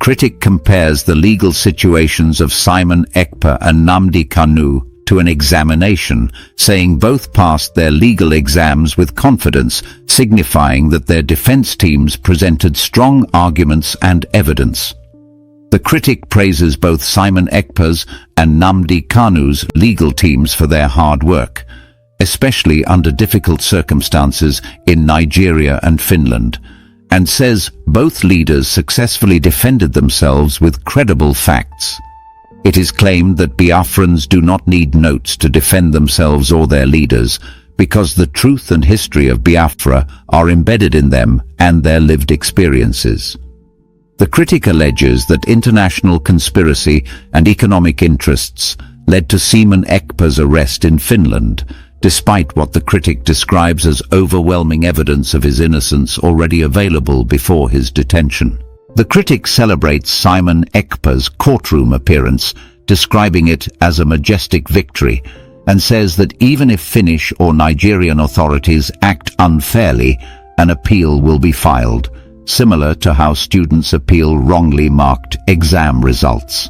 critic compares the legal situations of Simon Ekpa and Nnamdi Kanu to an examination, saying both passed their legal exams with confidence, signifying that their defense teams presented strong arguments and evidence. The critic praises both Simon Ekpa's and Nnamdi Kanu's legal teams for their hard work, especially under difficult circumstances in Nigeria and Finland, and says both leaders successfully defended themselves with credible facts. It is claimed that Biafrans do not need notes to defend themselves or their leaders, because the truth and history of Biafra are embedded in them and their lived experiences. The critic alleges that international conspiracy and economic interests led to Simon Ekpa's arrest in Finland, despite what the critic describes as overwhelming evidence of his innocence already available before his detention. The critic celebrates Simon Ekpa's courtroom appearance, describing it as a majestic victory, and says that even if Finnish or Nigerian authorities act unfairly, an appeal will be filed, similar to how students appeal wrongly marked exam results.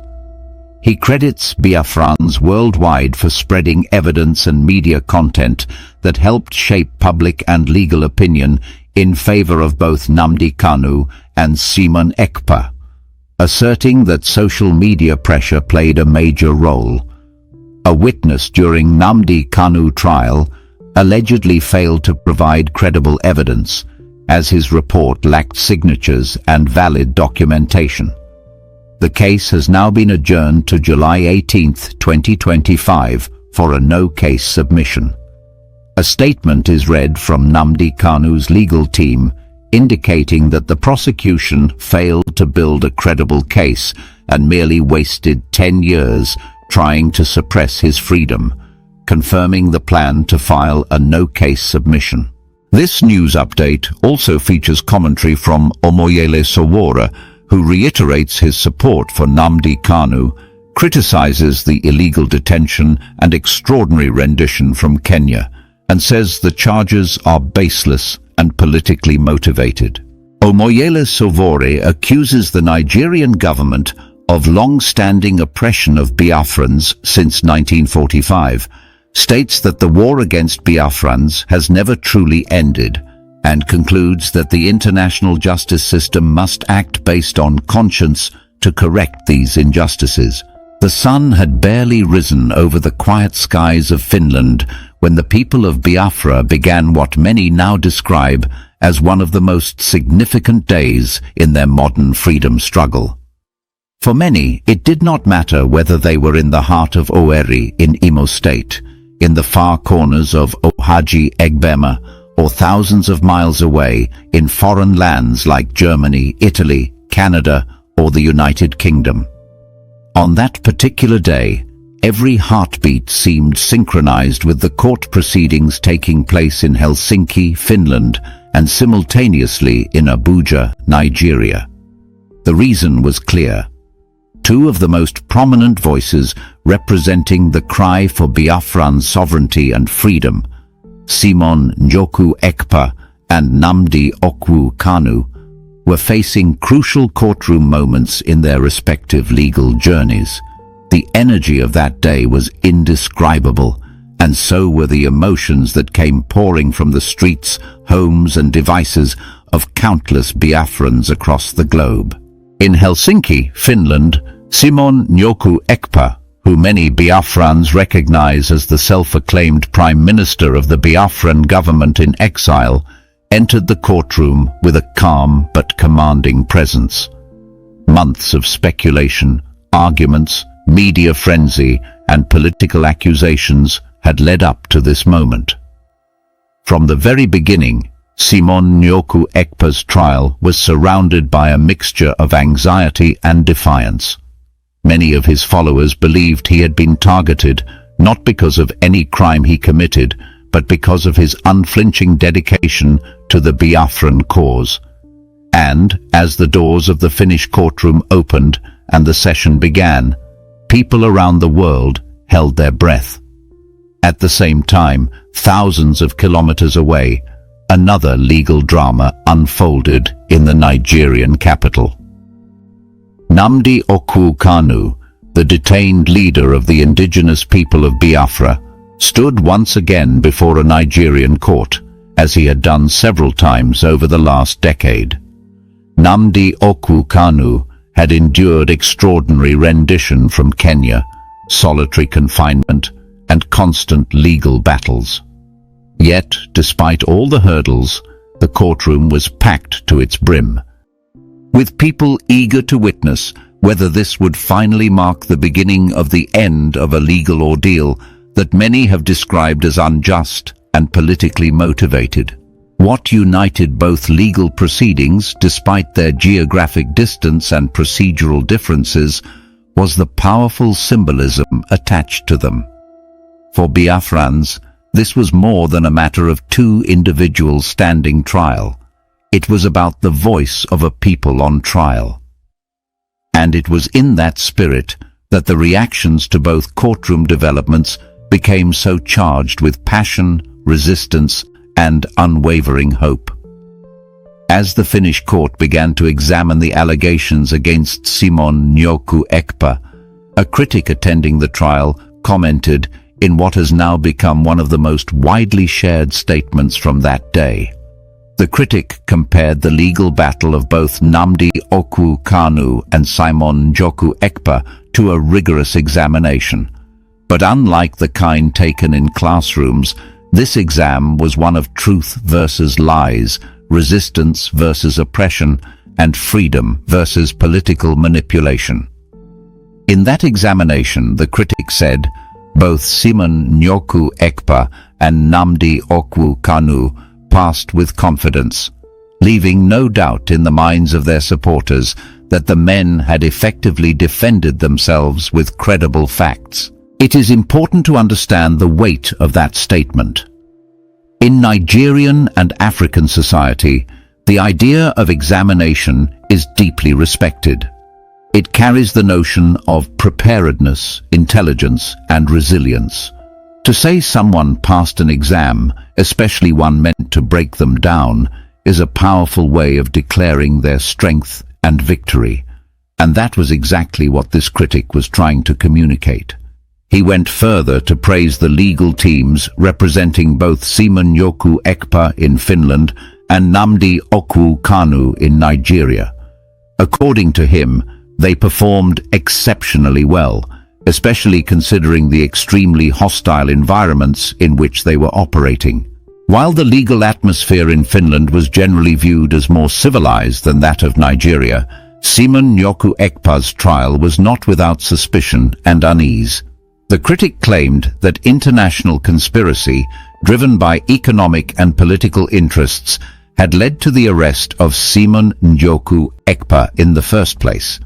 He credits Biafrans worldwide for spreading evidence and media content that helped shape public and legal opinion in favor of both Nnamdi Kanu and Simon Ekpa, asserting that social media pressure played a major role. A witness during Nnamdi Kanu trial allegedly failed to provide credible evidence, as his report lacked signatures and valid documentation. The case has now been adjourned to July 18, 2025, for a no-case submission. A statement is read from Nnamdi Kanu's legal team, indicating that the prosecution failed to build a credible case and merely wasted 10 years trying to suppress his freedom, confirming the plan to file a no-case submission. This news update also features commentary from Omoyele Sowore, who reiterates his support for Nnamdi Kanu, criticizes the illegal detention and extraordinary rendition from Kenya, and says the charges are baseless and politically motivated. Omoyele Sowore accuses the Nigerian government of long-standing oppression of Biafrans since 1945, states that the war against Biafrans has never truly ended, and concludes that the international justice system must act based on conscience to correct these injustices. The sun had barely risen over the quiet skies of Finland when the people of Biafra began what many now describe as one of the most significant days in their modern freedom struggle. For many, it did not matter whether they were in the heart of Owerri in Imo State, in the far corners of Ohaji Egbema, or thousands of miles away in foreign lands like Germany, Italy, Canada, or the United Kingdom. On that particular day, every heartbeat seemed synchronized with the court proceedings taking place in Helsinki, Finland, and simultaneously in Abuja, Nigeria. The reason was clear. Two of the most prominent voices representing the cry for Biafran sovereignty and freedom, Simon Njoku Ekpa and Nnamdi Kanu, were facing crucial courtroom moments in their respective legal journeys. The energy of that day was indescribable, and so were the emotions that came pouring from the streets, homes and devices of countless Biafrans across the globe. In Helsinki, Finland, Simon Njoku Ekpa, who many Biafrans recognize as the self-acclaimed Prime Minister of the Biafran government in exile, entered the courtroom with a calm but commanding presence. Months of speculation, arguments, media frenzy, and political accusations had led up to this moment. From the very beginning, Simon Njoku Ekpa's trial was surrounded by a mixture of anxiety and defiance. Many of his followers believed he had been targeted not because of any crime he committed, but because of his unflinching dedication to the Biafran cause. And, as the doors of the Finnish courtroom opened and the session began, people around the world held their breath. At the same time, thousands of kilometers away, another legal drama unfolded in the Nigerian capital. Nnamdi Kanu, the detained leader of the indigenous people of Biafra, stood once again before a Nigerian court, as he had done several times over the last decade. Nnamdi Kanu had endured extraordinary rendition from Kenya, solitary confinement, and constant legal battles. Yet, despite all the hurdles, the courtroom was packed to its brim, with people eager to witness whether this would finally mark the beginning of the end of a legal ordeal that many have described as unjust and politically motivated. What united both legal proceedings, despite their geographic distance and procedural differences, was the powerful symbolism attached to them. For Biafrans, this was more than a matter of two individuals standing trial. It was about the voice of a people on trial. And it was in that spirit that the reactions to both courtroom developments became so charged with passion, resistance, and unwavering hope. As the Finnish court began to examine the allegations against Simon Njoku Ekpa, a critic attending the trial commented in what has now become one of the most widely shared statements from that day. The critic compared the legal battle of both Nnamdi Kanu and Simon Njoku Ekpa to a rigorous examination. But unlike the kind taken in classrooms, this exam was one of truth versus lies, resistance versus oppression, and freedom versus political manipulation. In that examination, the critic said, both Simon Njoku Ekpa and Nnamdi Kanu passed with confidence, leaving no doubt in the minds of their supporters that the men had effectively defended themselves with credible facts. It is important to understand the weight of that statement. In Nigerian and African society, the idea of examination is deeply respected. It carries the notion of preparedness, intelligence, and resilience. To say someone passed an exam, especially one meant to break them down, is a powerful way of declaring their strength and victory. And that was exactly what this critic was trying to communicate. He went further to praise the legal teams representing both Simon Njoku Ekpa in Finland and Nnamdi Kanu in Nigeria. According to him, they performed exceptionally well, especially considering the extremely hostile environments in which they were operating. While the legal atmosphere in Finland was generally viewed as more civilized than that of Nigeria, Simon Njoku Ekpa's trial was not without suspicion and unease. The critic claimed that international conspiracy, driven by economic and political interests, had led to the arrest of Simon Njoku Ekpa in the first place.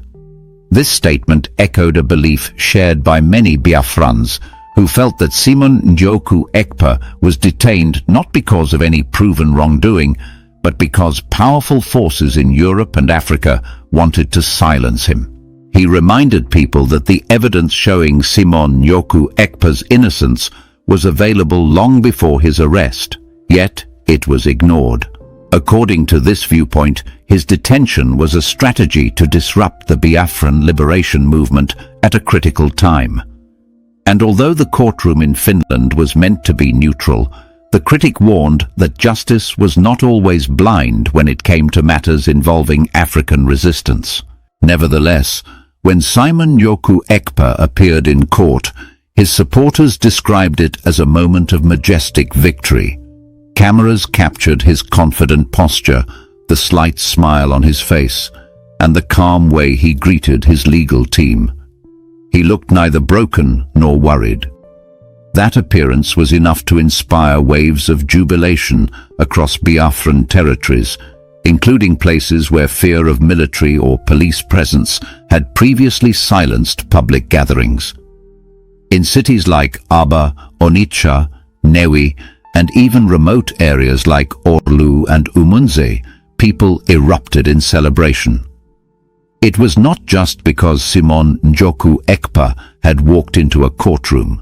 This statement echoed a belief shared by many Biafrans who felt that Simon Njoku Ekpa was detained not because of any proven wrongdoing, but because powerful forces in Europe and Africa wanted to silence him. He reminded people that the evidence showing Simon Njoku Ekpa's innocence was available long before his arrest, yet it was ignored. According to this viewpoint, his detention was a strategy to disrupt the Biafran liberation movement at a critical time. And although the courtroom in Finland was meant to be neutral, the critic warned that justice was not always blind when it came to matters involving African resistance. Nevertheless, when Simon Njoku Ekpa appeared in court, his supporters described it as a moment of majestic victory. Cameras captured his confident posture, the slight smile on his face, and the calm way he greeted his legal team. He looked neither broken nor worried. That appearance was enough to inspire waves of jubilation across Biafran territories, including places where fear of military or police presence had previously silenced public gatherings. In cities like Aba, Onitsha, Newi, and even remote areas like Orlu and Umunze, people erupted in celebration. It was not just because Simon Njoku Ekpa had walked into a courtroom.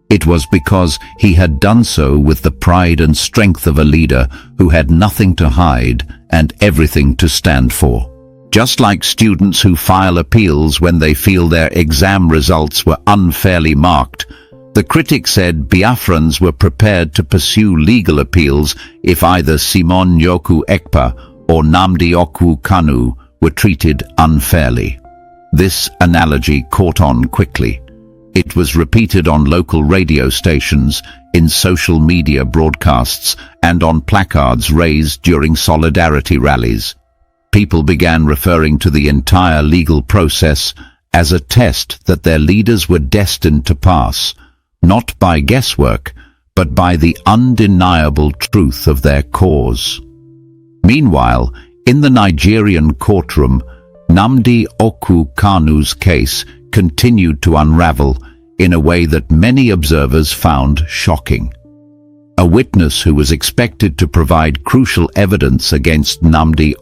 It was because he had done so with the pride and strength of a leader who had nothing to hide and everything to stand for. Just like students who file appeals when they feel their exam results were unfairly marked, the critic said Biafrans were prepared to pursue legal appeals if either Simon Njoku Ekpa or Nnamdi Kanu were treated unfairly. This analogy caught on quickly. It was repeated on local radio stations, in social media broadcasts, and on placards raised during solidarity rallies. People began referring to the entire legal process as a test that their leaders were destined to pass, not by guesswork, but by the undeniable truth of their cause. Meanwhile, in the Nigerian courtroom, Nnamdi Kanu's case continued to unravel in a way that many observers found shocking. A witness who was expected to provide crucial evidence against Nnamdi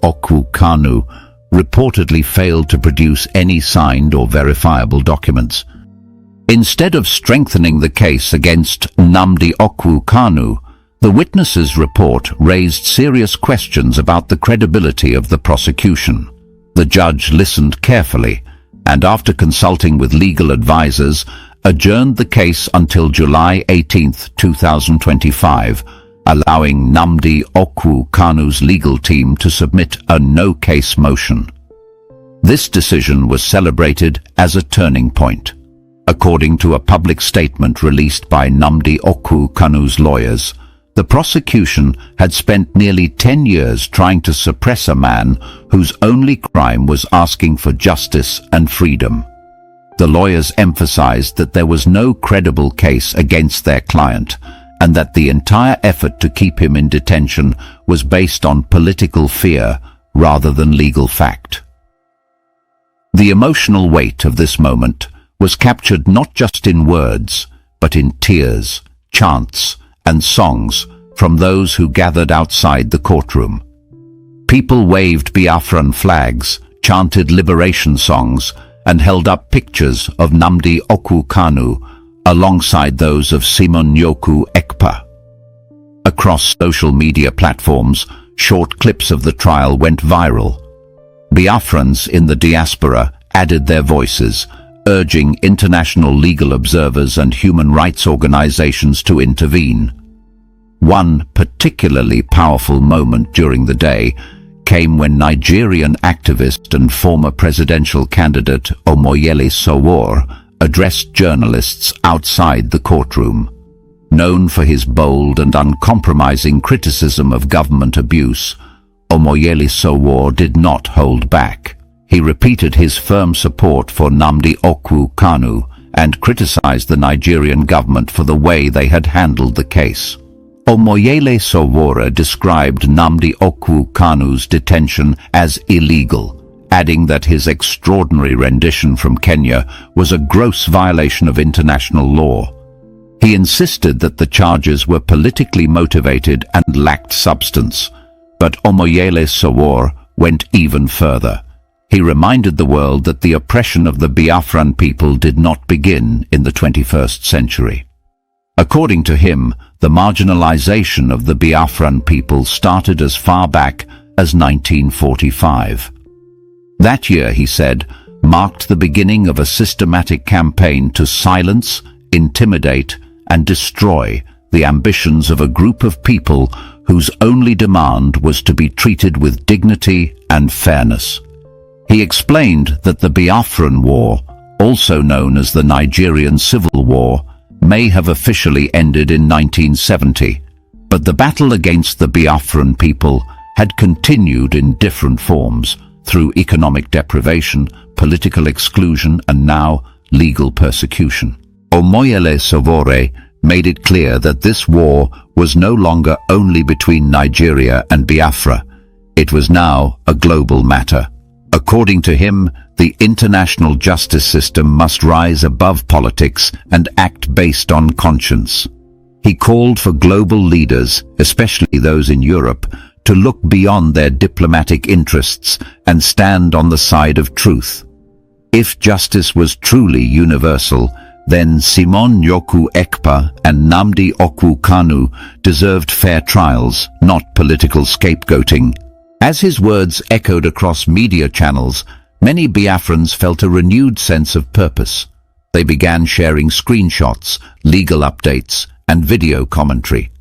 Kanu reportedly failed to produce any signed or verifiable documents. Instead of strengthening the case against Nnamdi Kanu, the witness's report raised serious questions about the credibility of the prosecution. The judge listened carefully, and after consulting with legal advisors, adjourned the case until July 18, 2025, allowing Nnamdi Kanu's legal team to submit a no-case motion. This decision was celebrated as a turning point. According to a public statement released by Nnamdi Kanu's lawyers, the prosecution had spent nearly 10 years trying to suppress a man whose only crime was asking for justice and freedom. The lawyers emphasized that there was no credible case against their client, and that the entire effort to keep him in detention was based on political fear rather than legal fact. The emotional weight of this moment was captured not just in words, but in tears, chants, and songs from those who gathered outside the courtroom. People waved Biafran flags, chanted liberation songs, and held up pictures of Nnamdi Kanu alongside those of Simon Njoku Ekpa. Across social media platforms, short clips of the trial went viral. Biafrans in the diaspora added their voices, urging international legal observers and human rights organizations to intervene. One particularly powerful moment during the day came when Nigerian activist and former presidential candidate Omoyele Sowore addressed journalists outside the courtroom. Known for his bold and uncompromising criticism of government abuse, Omoyele Sowore did not hold back. He repeated his firm support for Nnamdi Kanu and criticized the Nigerian government for the way they had handled the case. Omoyele Sowore described Nnamdi Kanu's detention as illegal, adding that his extraordinary rendition from Kenya was a gross violation of international law. He insisted that the charges were politically motivated and lacked substance, but Omoyele Sowore went even further. He reminded the world that the oppression of the Biafran people did not begin in the 21st century. According to him, the marginalization of the Biafran people started as far back as 1945. That year, he said, marked the beginning of a systematic campaign to silence, intimidate, and destroy the ambitions of a group of people whose only demand was to be treated with dignity and fairness. He explained that the Biafran War, also known as the Nigerian Civil War, may have officially ended in 1970, but the battle against the Biafran people had continued in different forms through economic deprivation, political exclusion, and now legal persecution. Omoyele Sowore made it clear that this war was no longer only between Nigeria and Biafra. It was now a global matter. According to him, the international justice system must rise above politics and act based on conscience. He called for global leaders, especially those in Europe, to look beyond their diplomatic interests and stand on the side of truth. If justice was truly universal, then Simon Njoku Ekpa and Nnamdi Kanu deserved fair trials, not political scapegoating. As his words echoed across media channels, many Biafrans felt a renewed sense of purpose. They began sharing screenshots, legal updates, and video commentary.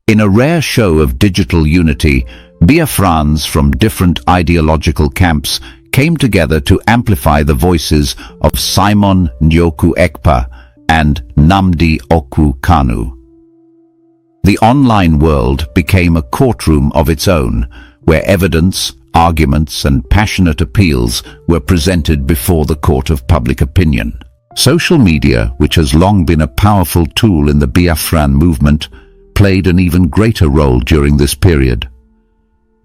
In a rare show of digital unity, Biafrans from different ideological camps came together to amplify the voices of Simon Njoku Ekpa and Nnamdi Kanu. The online world became a courtroom of its own, where evidence, arguments, and passionate appeals were presented before the court of public opinion. Social media, which has long been a powerful tool in the Biafran movement, played an even greater role during this period.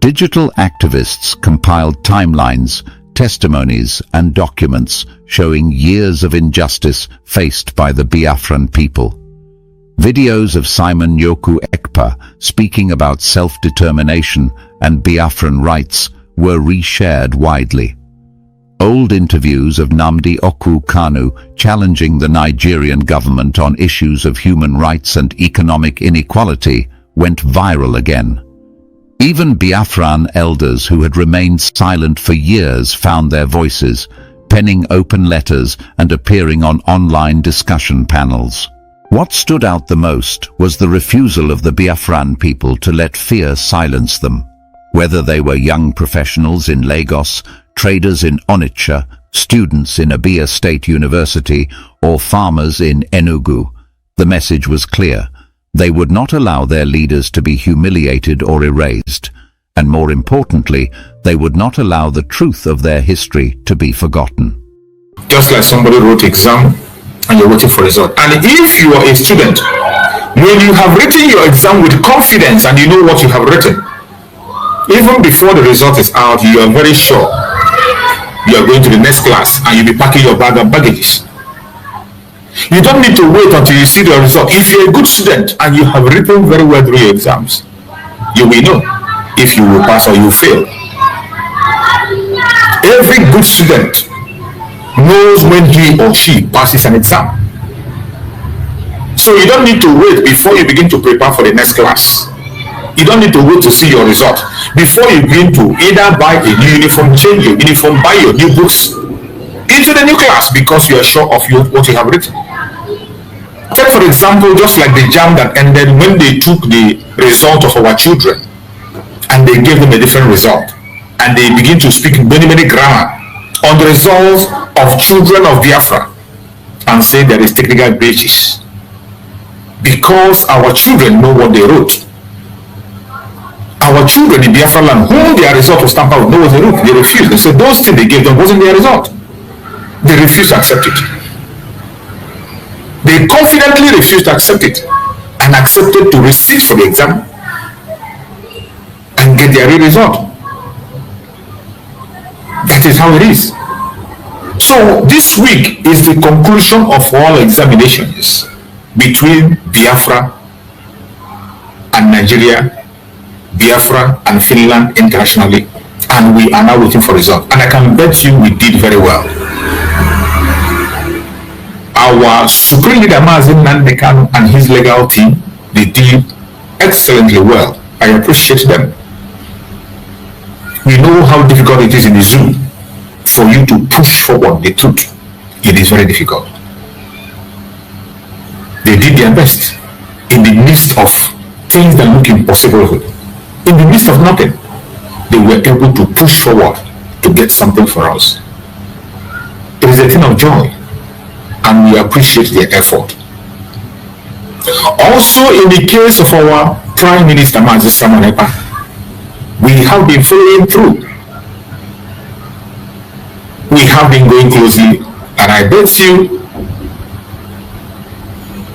Digital activists compiled timelines, testimonies, and documents showing years of injustice faced by the Biafran people. Videos of Simon Njoku Ekpa speaking about self-determination and Biafran rights were reshared widely. Old interviews of Nnamdi Kanu challenging the Nigerian government on issues of human rights and economic inequality went viral again. Even Biafran elders who had remained silent for years found their voices, penning open letters and appearing on online discussion panels. What stood out the most was the refusal of the Biafran people to let fear silence them. Whether they were young professionals in Lagos, traders in Onitsha, students in Abia State University, or farmers in Enugu, the message was clear. They would not allow their leaders to be humiliated or erased, and more importantly, they would not allow the truth of their history to be forgotten. Just like somebody wrote exam and you're waiting for result. And if you are a student, when you have written your exam with confidence and you know what you have written, even before the result is out, you are very sure you are going to the next class and you'll be packing your bag of baggages. You don't need to wait until you see the result. If you're a good student and you have written very well through your exams, you will know if you will pass or you fail. Every good student knows when he or she passes an exam. So you don't need to wait before you begin to prepare for the next class. You don't need to wait to see your result before you begin to either buy a new uniform, change your uniform, buy your new books into the new class because you are sure of what you have written. Take for example, just like the jam that ended when they took the result of our children and they gave them a different result and they begin to speak many grammar on the results of children of Biafra and say there is technical glitches because our children know what they wrote. Our children in Biafra land, whom their result was stamped out, know what they wrote. They refused. They said those things they gave them wasn't their result. They refused to accept it. They confidently refused to accept it and accepted to resit for the exam and get their real result. That is how it is. So this week is the conclusion of all examinations between Biafra and Nigeria, Biafra and Finland internationally, and we are now waiting for results. And I can bet you we did very well. Our Supreme Leader Nnamdi Kanu and his legal team, they did excellently well. I appreciate them. We know how difficult it is in the zoo for you to push forward the truth. It is very difficult. They did their best in the midst of things that look impossible. In the midst of nothing, they were able to push forward to get something for us. It is a thing of joy, and we appreciate their effort. Also, in the case of our Prime Minister Mazi Simon Ekpa, we have been following through. We have been going closely, and I bet you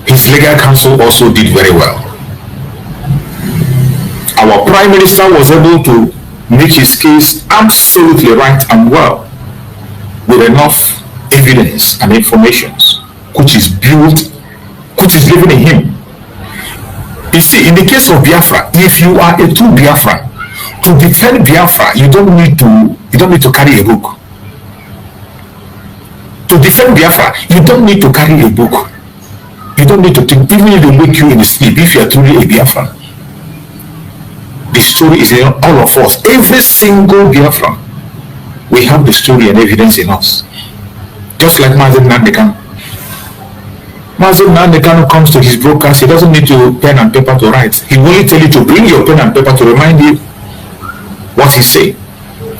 his legal counsel also did very well. Our Prime Minister was able to make his case absolutely right and well with enough evidence and information which is living in him. You see, in the case of Biafra, if you are a true Biafra, to defend Biafra, you don't need to carry a book. To defend Biafra, you don't need to carry a book. You don't need to think, even if they wake you in sleep, if you are truly a Biafran. The story is in all of us. Every single Biafran, we have the story and evidence in us. Just like Nnamdi Kanu. Nnamdi Kanu comes to his broadcast, he doesn't need to pen and paper to write. He will only tell you to bring your pen and paper to remind you what he said.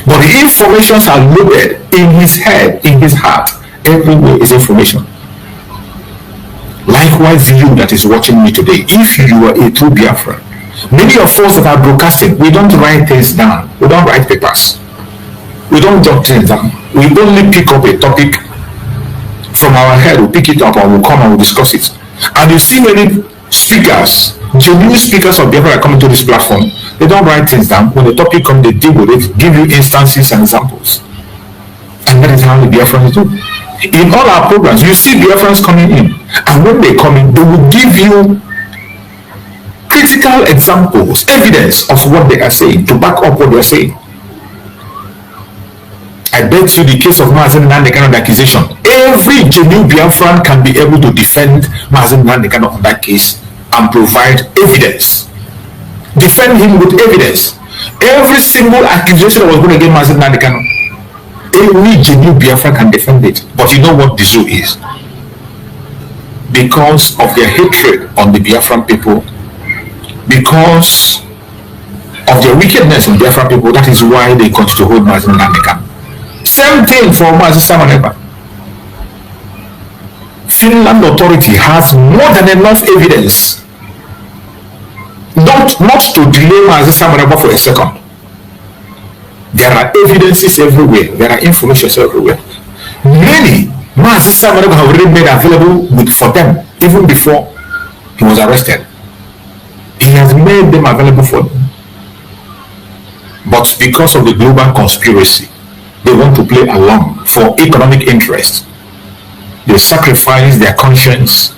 But the informations are loaded in his head, in his heart. Everywhere is information. Likewise, you that is watching me today, if you are a true Biafra, many of us that are broadcasting, we don't write things down. We don't write papers. We don't jot things down. We only pick up a topic from our head, we pick it up and we'll come and we'll discuss it. And you see many speakers, genuine speakers of Biafra are coming to this platform. They don't write things down. When the topic comes, they deal with it, give you instances and examples. And that is how the Biafrans do. In all our programs, you see Biafrans coming in. And when they come in, they will give you critical examples, evidence of what they are saying, to back up what they are saying. I bet you the case of Nnamdi Kanu accusation, every genuine Biafran can be able to defend Nnamdi Kanu on that case and provide evidence. Defend him with evidence. Every single accusation that was going against Nnamdi Kanu, every genuine Biafran can defend it. But you know what the zoo is? Because of their hatred on the Biafran people, because of their wickedness on Biafran people, that is why they continue to hold Nnamdi Kanu. Same thing for Simon Ekpa. Finland authority has more than enough evidence not to delay Simon Ekpa for a second. There are evidences everywhere. There are information everywhere. Many Simon Ekpa have already made available for them even before he was arrested. He has made them available for them. But because of the global conspiracy, they want to play along for economic interest. They sacrificed their conscience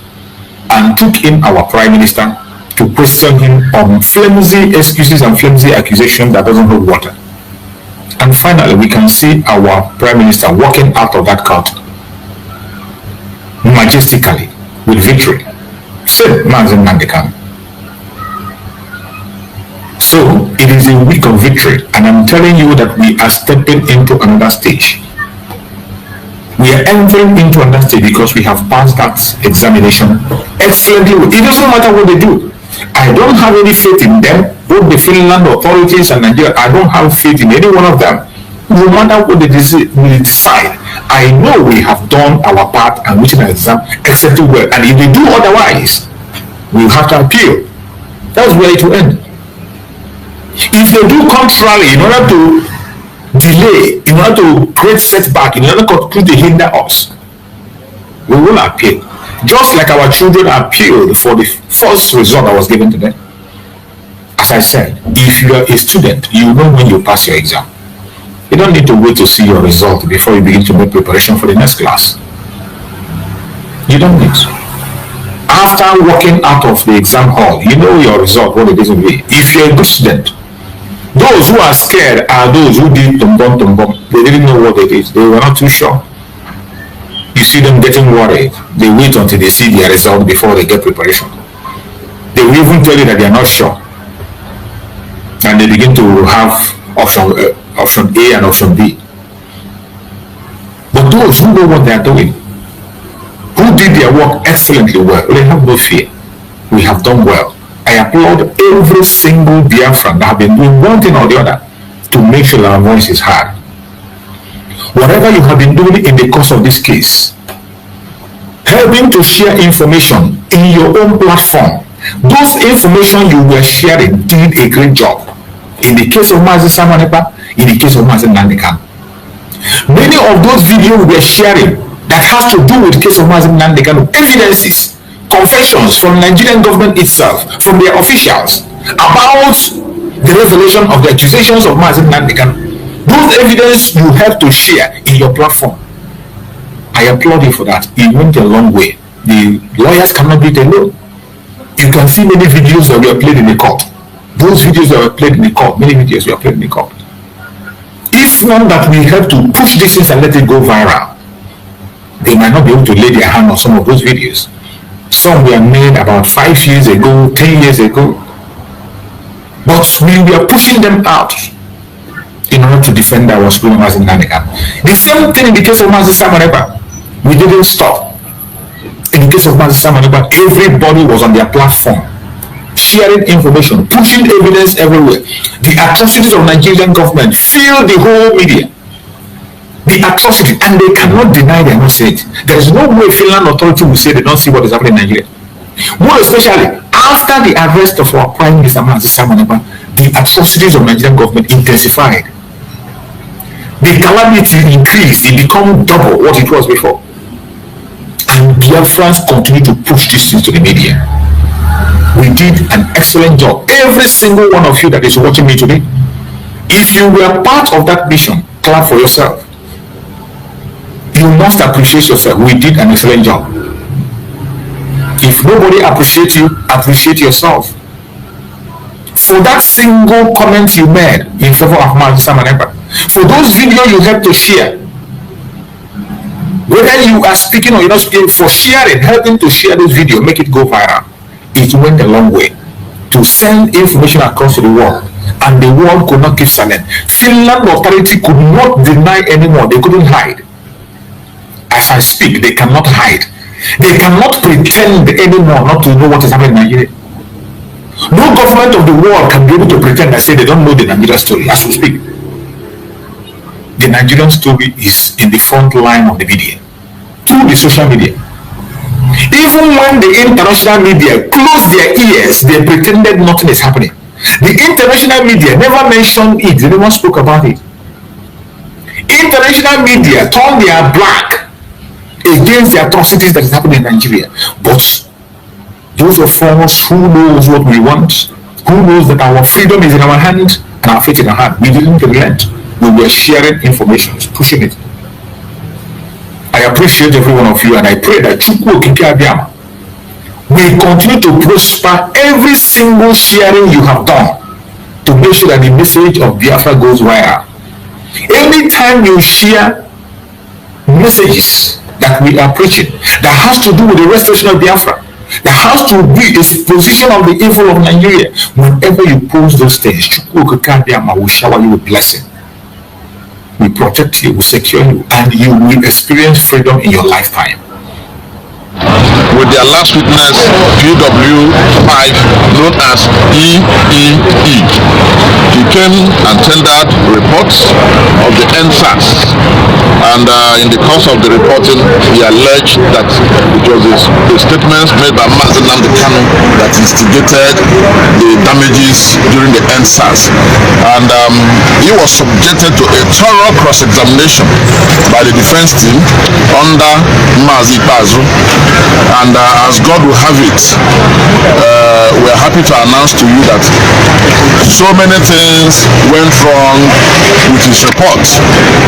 and took in our prime minister to question him on flimsy excuses and flimsy accusations that doesn't hold water. And finally, we can see our prime minister walking out of that court majestically with victory. Said Nnamdi Kanu. So it is a week of victory, and I'm telling you that we are stepping into another stage. We are entering into another stage because we have passed that examination excellently. It doesn't matter what they do. I don't have any faith in them, both the Finland authorities and Nigeria. I don't have faith in any one of them. No matter what they decide, I know we have done our part and written an exam exceptionally well. And if they do otherwise, we will have to appeal. That's where it will end. If they do contrary, in order to delay, in order to create setback, in order to hinder us, we will appeal. Just like our children appealed for the first result that was given to them. As I said, if you are a student, you know when you pass your exam. You don't need to wait to see your result before you begin to make preparation for the next class. You don't need to. After walking out of the exam hall, you know your result, what it is going to be. If you're a good student, those who are scared are those who did tumbum. They didn't know what it is. They were not too sure. You see them getting worried. They wait until they see their result before they get preparation. They will even tell you that they are not sure. And they begin to have option A and option B. But those who know what they are doing, who did their work excellently well, they have no fear. We have done well. I applaud every single Biafran that have been doing one thing or the other to make sure that our voice is heard. Whatever you have been doing in the course of this case, helping to share information in your own platform, those information you were sharing did a great job. In the case of Simon Ekpa, in the case of Nnamdi Kanu. Many of those videos we were sharing that has to do with the case of Nnamdi Kanu, evidences, confessions from the Nigerian government itself, from their officials, about the revelation of the accusations of Nnamdi Kanu. Those evidence you have to share in your platform. I applaud you for that. It went a long way. The lawyers cannot do it alone. You can see many videos that were played in the court. Those videos that were played in the court, many videos were played in the court. If not that we have to push this and let it go viral, they might not be able to lay their hand on some of those videos. Some were made about 5 years ago, 10 years ago. But we were pushing them out in order to defend our supreme Mazi Nnamdi Kanu. The same thing in the case of Mazi Samaneba. We didn't stop. In the case of Mazi Samaneba, everybody was on their platform, sharing information, pushing evidence everywhere. The atrocities of Nigerian government fill the whole media. The atrocity, and they cannot deny they are not seeing it. There is no way Finland authority will say they don't see what is happening in Nigeria. More especially after the arrest of our Prime Minister Mazi Samaneba, the atrocities of Nigerian government intensified. The calamity increased, it became double what it was before. And Biafrans continue to push these things to the media. We did an excellent job. Every single one of you that is watching me today, if you were part of that mission, clap for yourself. You must appreciate yourself. We did an excellent job. If nobody appreciates you, appreciate yourself. For that single comment you made in favor of Mazi Samaneba, for those videos you helped to share, whether you are speaking or you're not speaking, for sharing, helping to share this video, make it go viral, it went a long way to send information across the world, and the world could not keep silent. Finland authority could not deny anymore. They couldn't hide. As I speak, they cannot hide. They cannot pretend anymore not to know what is happening in Nigeria. No government of the world can be able to pretend and say they don't know the Nigerian story as we speak. The Nigerian story is in the front line of the media, through the social media. Even when the international media closed their ears, they pretended nothing is happening. The international media never mentioned it, they never spoke about it. International media turned their back against the atrocities that is happening in Nigeria. But those of us who knows what we want, who knows that our freedom is in our hand and our faith in our hand, we didn't relent. We were sharing information, pushing it. I appreciate every one of you, and I pray that Chukwu Okike Abiyama will continue to prosper every single sharing you have done to make sure that the message of Biafra goes viral. Anytime you share messages that we are preaching that has to do with the restoration of Biafra, that has to be a position of the evil of Nigeria, whenever you post those things, Chukwu Okike Abiyama will shower you with blessing. We protect you, we secure you, and you will experience freedom in your lifetime. With their last witness, PW5, known as EEE. He came and tendered reports of the NSAS, and in the course of the reporting, he alleged that it was the statements made by Mazi Nnamdi Kanu that instigated the damages during the NSAS, and he was subjected to a thorough cross-examination by the defense team under Mazi Bazu. And as God will have it, we are happy to announce to you that so many things went wrong with his report,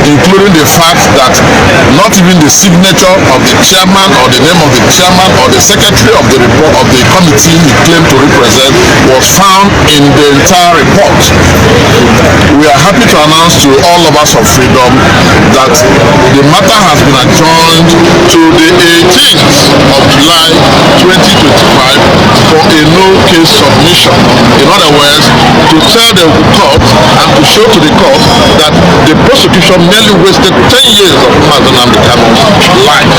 including the fact that not even the signature of the chairman or the name of the chairman or the secretary of the report of the committee he claimed to represent was found in the entire report. We are happy to announce to all of us of freedom that the matter has been adjourned to the 18th of July 2025 for a no-case submission. In other words, to tell the court and to show to the court that the prosecution merely wasted 10 years of Mazi Nnamdi Kanu's life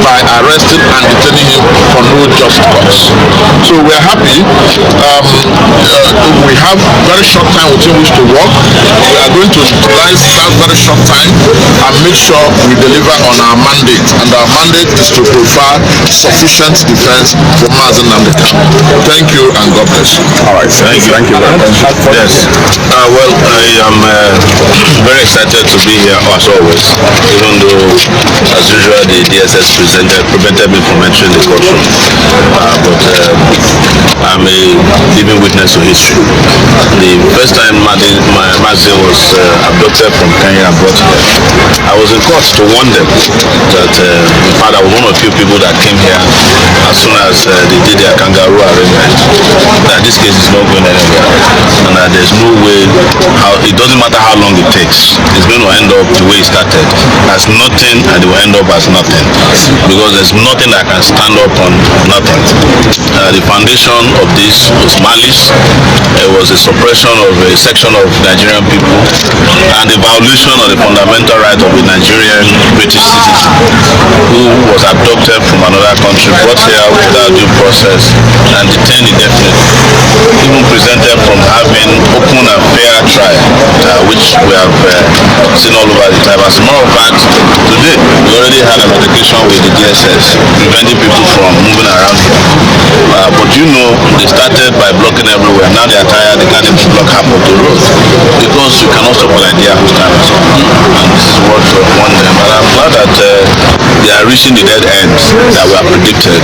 by arresting and detaining him for no just cause. So we are happy. We have very short time within which to work. We are going to utilize that very short time and make sure we deliver on our mandate. And our mandate is to provide sufficient defense for Mazi Nnamdi Kanu. Thank you and God bless you. All right, thank you very much. Yes. Well, I am very excited to be here as always, even though as usual the DSS prevented me from entering the courtroom. But I'm a living witness to history. The first time Mazi was abducted from Kenya and brought here, I was in court to warn them that in fact, I was one of the few people that came here as soon as they did their kangaroo arrangement, that this case is not going anywhere, and that there's no way, it doesn't matter how long it takes, it's going to end up the way it started, as nothing, and it will end up as nothing, because there's nothing that can stand up on nothing. The foundation of this was malice. It was a suppression of a section of Nigerian people, and the violation of the fundamental right of a Nigerian British citizen who was abducted from another country, brought here without due process, and detained indefinitely, even presented from having open and fair trial, which we have seen all over the time. As a matter of fact, today we already had an altercation with the DSS, preventing people from moving around here. But you know, they started by blocking everywhere. Now they are tired, they can't even block half of the road, because you cannot stop an idea who's time is up. And this is what we want them. And I'm glad that they are reaching the dead end that we have predicted.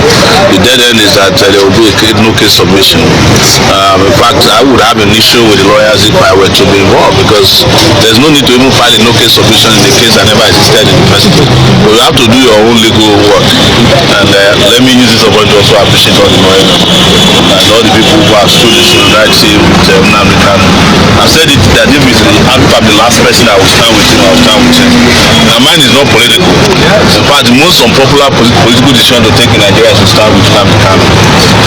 The dead end is that there will be a no case submission. In fact, I would have an issue with the lawyers if I were to be involved, because there's no need to even file a no case submission in a case that never existed in the first place. But you have to do your own legal work. And let me use this opportunity to also appreciate all the lawyers and all the people who have stood in solidarity with Nnamdi Kanu. I've said it that if it's the last person I will stand with him, I will stand with him. Now mine is not political. In fact, the most unpopular political decision to take in Nigeria is to stand with Nnamdi Kanu.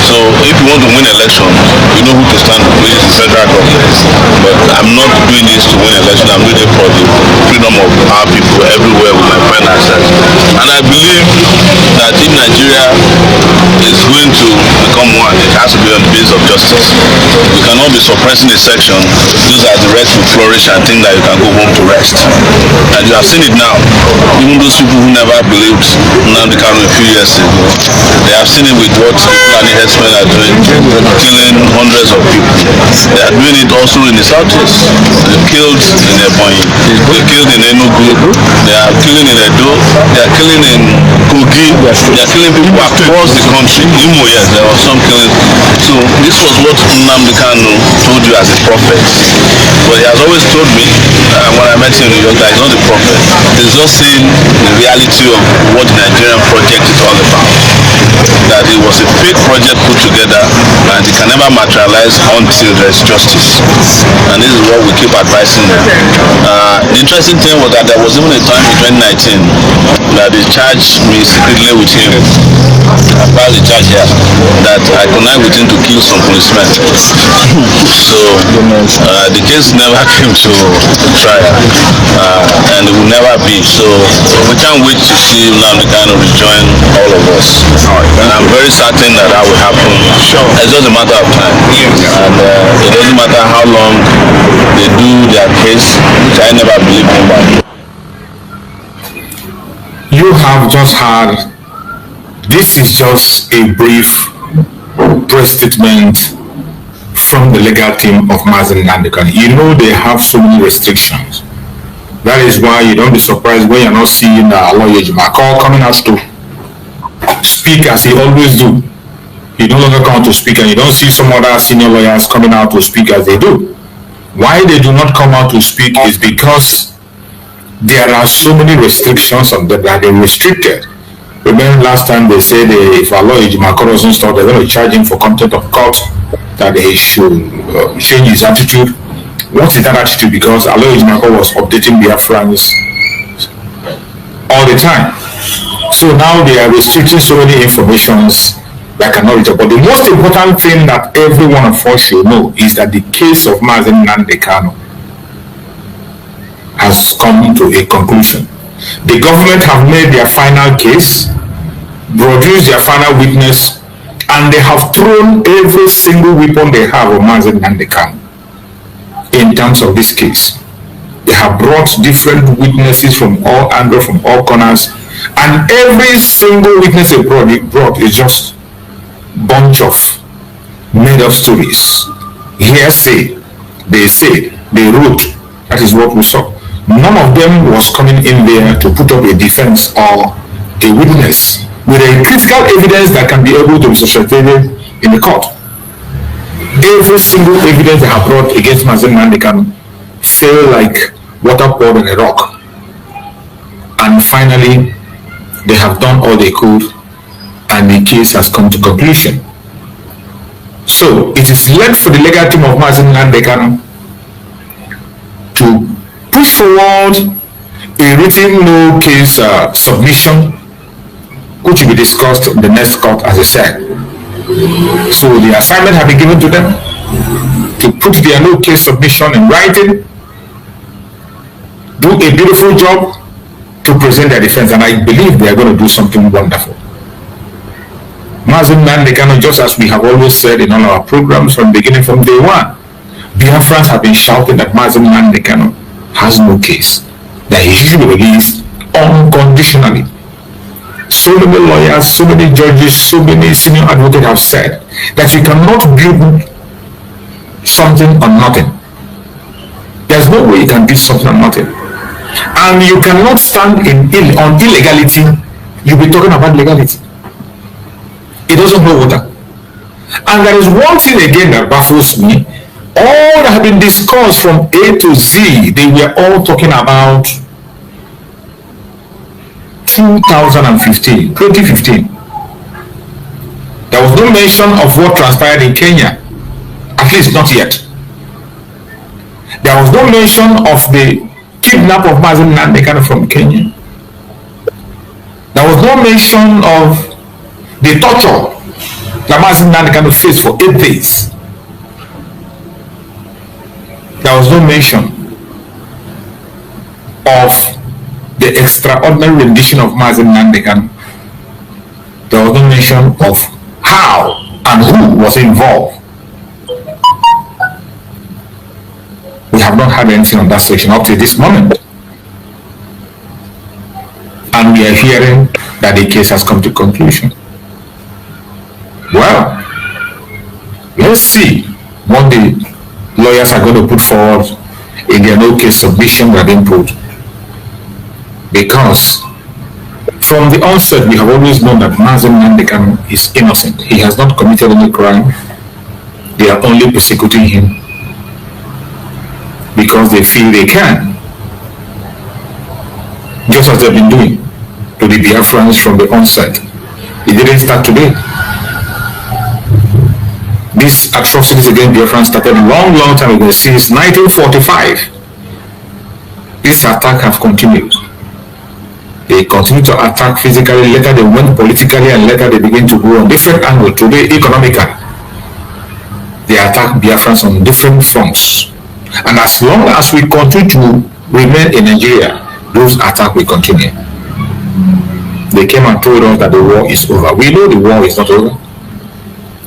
So if you want to win election, you know who to stand with, which is the federal government. But I'm not doing this to win election, I'm doing it for the freedom of our people everywhere with my friend access. And I believe that if Nigeria is going to become one, it has to be on the basis of justice. You cannot be suppressing a section just as the rest will flourish and think that you can go home to rest. And you have seen it now. Even those people who never believed Nnamdi Kanu a few years ago, they have seen it with what the Fulani herdsmen are doing, killing hundreds of people. They are doing it also in the southeast. They killed in Ebonyi, they killed in Enugu, they are killing in Edo, they are killing in Kogi, they are killing people across the country. Imo, yes, there was some killing. So this was what Nnamdi Kanu told you as a prophet. But he has always told me, when I met him in New York, that he's not a prophet. He's just saying the reality of what the Nigerian project is all about. That it was a fake project put together and it can never materialize until there's justice. And this is what we keep advising them. The interesting thing was that there was even a time in 2019 that they charged me secretly with him. I filed a charge here that I connived with him to kill some policemen. So the case never came to trial, and it will never be. So we can't wait to see Nnamdi Kanu rejoin all of us. And I'm very certain that that will happen. It's just a matter of time. And it doesn't matter how long they do their case, which I never believed in. You have just heard, this is just a brief press statement from the legal team of Nnamdi Kanu. You know they have so many restrictions. That is why you don't be surprised when you're not seeing lawyer Jubilation coming out to speak as he always do. He no longer come to speak, and you don't see some other senior lawyers coming out to speak as they do. Why they do not come out to speak is because there are so many restrictions on them that they're restricted. Remember last time they said if a lawyer Jubilation doesn't stop, they're going to charge him for contempt of court, that they should change his attitude. What is that attitude? Because a lawyer Jubilation was updating Biafrans all the time. So now they are restricting so many informations that cannot reach up. But the most important thing that every one of us should know is that the case of Nnamdi Kanu has come to a conclusion. The government have made their final case, produced their final witness, and they have thrown every single weapon they have on Nnamdi Kanu in terms of this case. They have brought different witnesses from all angles, from all corners, and every single witness they brought is just bunch of made-up stories. Hearsay, they said, they wrote. That is what we saw. None of them was coming in there to put up a defense or a witness with a critical evidence that can be able to be substantiated in the court. Every single evidence they have brought against Nnamdi Kanu fell like water poured on a rock. And finally, they have done all they could and the case has come to conclusion. So it is left for the legal team of Nnamdi Kanu to push forward a written no case submission, which will be discussed in the next court, as I said. So the assignment has been given to them to put their no case submission in writing, do a beautiful job to present their defense, and I believe they are going to do something wonderful. Nnamdi Kanu, just as we have always said in all our programs from beginning, from day one, Biafrans have been shouting that Nnamdi Kanu has no case, that he should be released unconditionally. So many lawyers, so many judges, so many senior advocates have said that you cannot build something on nothing. There's no way you can build something on nothing. And you cannot stand on illegality, you'll be talking about legality. It doesn't hold water. And there is one thing again that baffles me. All that have been discussed from A to Z, they were all talking about 2015. There was no mention of what transpired in Kenya, at least not yet. There was no mention of the kidnap of Nnamdi Kanu from Kenya. There was no mention of the torture that Nnamdi Kanu faced for 8 days. There was no mention of the extraordinary rendition of Nnamdi Kanu. There was no mention of how and who was involved. We have not had anything on that section up to this moment. And we are hearing that the case has come to conclusion. Well, let's see what the lawyers are going to put forward in their no case submission that have been put. Because from the onset, we have always known that Nnamdi Kanu is innocent. He has not committed any crime. They are only persecuting him because they feel they can. Just as they've been doing to the Biafrans from the onset. It didn't start today. These atrocities against Biafrans started a long time ago, since 1945. This attack have continued. They continue to attack physically, later they went politically, and later they begin to go on different angles. Today, economically, they attack Biafrans on different fronts. And as long as we continue to remain in Nigeria, those attacks will continue. They came and told us that the war is over. We know the war is not over.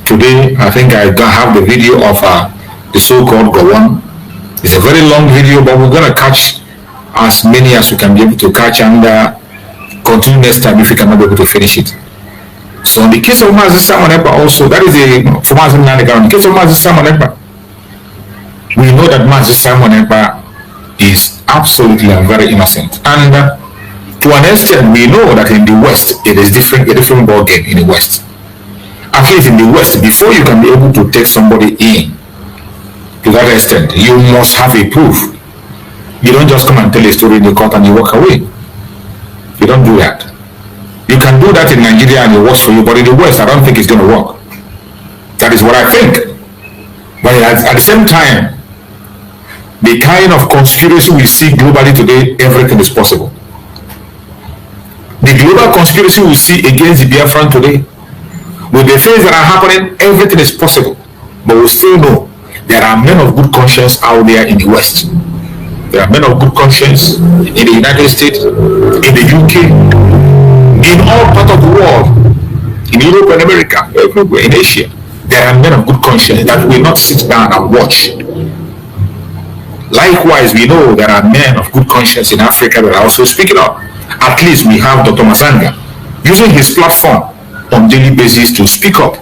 Today, I think I have the video of the so-called Gowon. It's a very long video, but we're going to catch as many as we can be able to catch and continue next time if we cannot be able to finish it. So in the case of Mazi Simon Ekpa also, that is for Mazi Nnamdi Kanu. In the case of Mazi Simon Ekpa, we know that Mazi Simon Ekpa is absolutely and very innocent. And to an extent, we know that in the West, it is a different ball game in the West. At least in the West, before you can be able to take somebody in to that extent, you must have a proof. You don't just come and tell a story in the court and you walk away. You don't do that. You can do that in Nigeria and it works for you, but in the West, I don't think it's going to work. That is what I think. But at the same time, the kind of conspiracy we see globally today, everything is possible. The global conspiracy we see against the Biafran today, with the things that are happening, everything is possible. But we still know there are men of good conscience out there in the West. There are men of good conscience in the United States, in the UK, in all parts of the world, in Europe and America, everywhere, in Asia. There are men of good conscience that will not sit down and watch. Likewise, we know there are men of good conscience in Africa that are also speaking up. At least we have Dr. Mazanga using his platform on a daily basis to speak up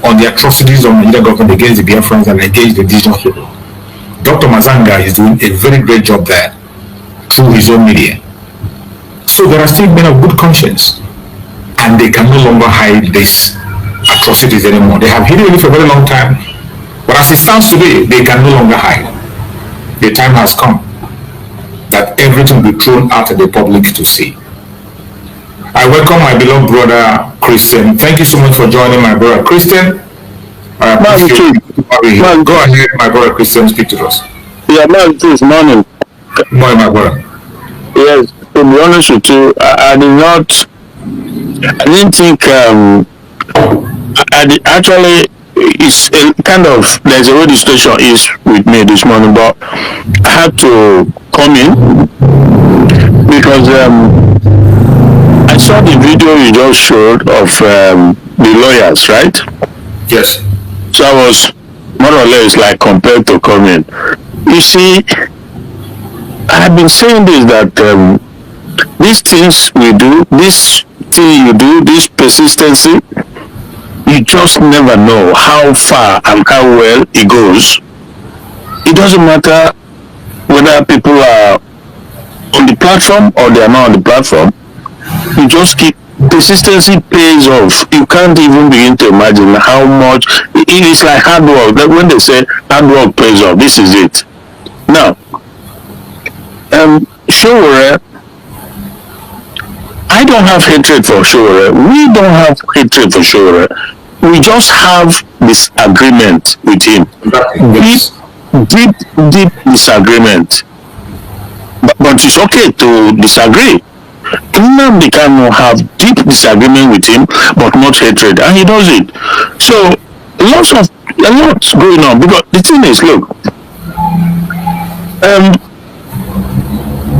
on the atrocities of the Nigerian government against the Biafrans and against the indigenous people. Dr. Mazanga is doing a very great job there through his own media. So there are still men of good conscience, and they can no longer hide these atrocities anymore. They have hidden it for a very long time, but as it stands today, they can no longer hide. The time has come that everything will be thrown out to the public to see. I welcome my beloved brother Christian. Thank you so much for joining my brother Christian. Go ahead, my brother Christian, speak to us. Yeah, man, this morning. Morning, my brother. Yes, to be honest with you, I didn't think, actually, it's a kind of, there's a way the situation is with me this morning, but I had to come in because I saw the video you just showed of the lawyers, right? Yes. So I was more or less like compelled to come in. You see, I've been saying this, that these things we do, this thing you do, this persistency, you just never know how far and how well it goes. It doesn't matter whether people are on the platform or they are not on the platform. You just keep, persistency pays off. You can't even begin to imagine how much it is like hard work. Like when they say hard work pays off, this is it. Now, Showore, I don't have hatred for Showore. We don't have hatred for Showore. We just have disagreement with him. Yes. Deep disagreement. But it's okay to disagree. Nnamdi Kanu have deep disagreement with him, but not hatred, and he does it. So a lot's going on, because the thing is, look,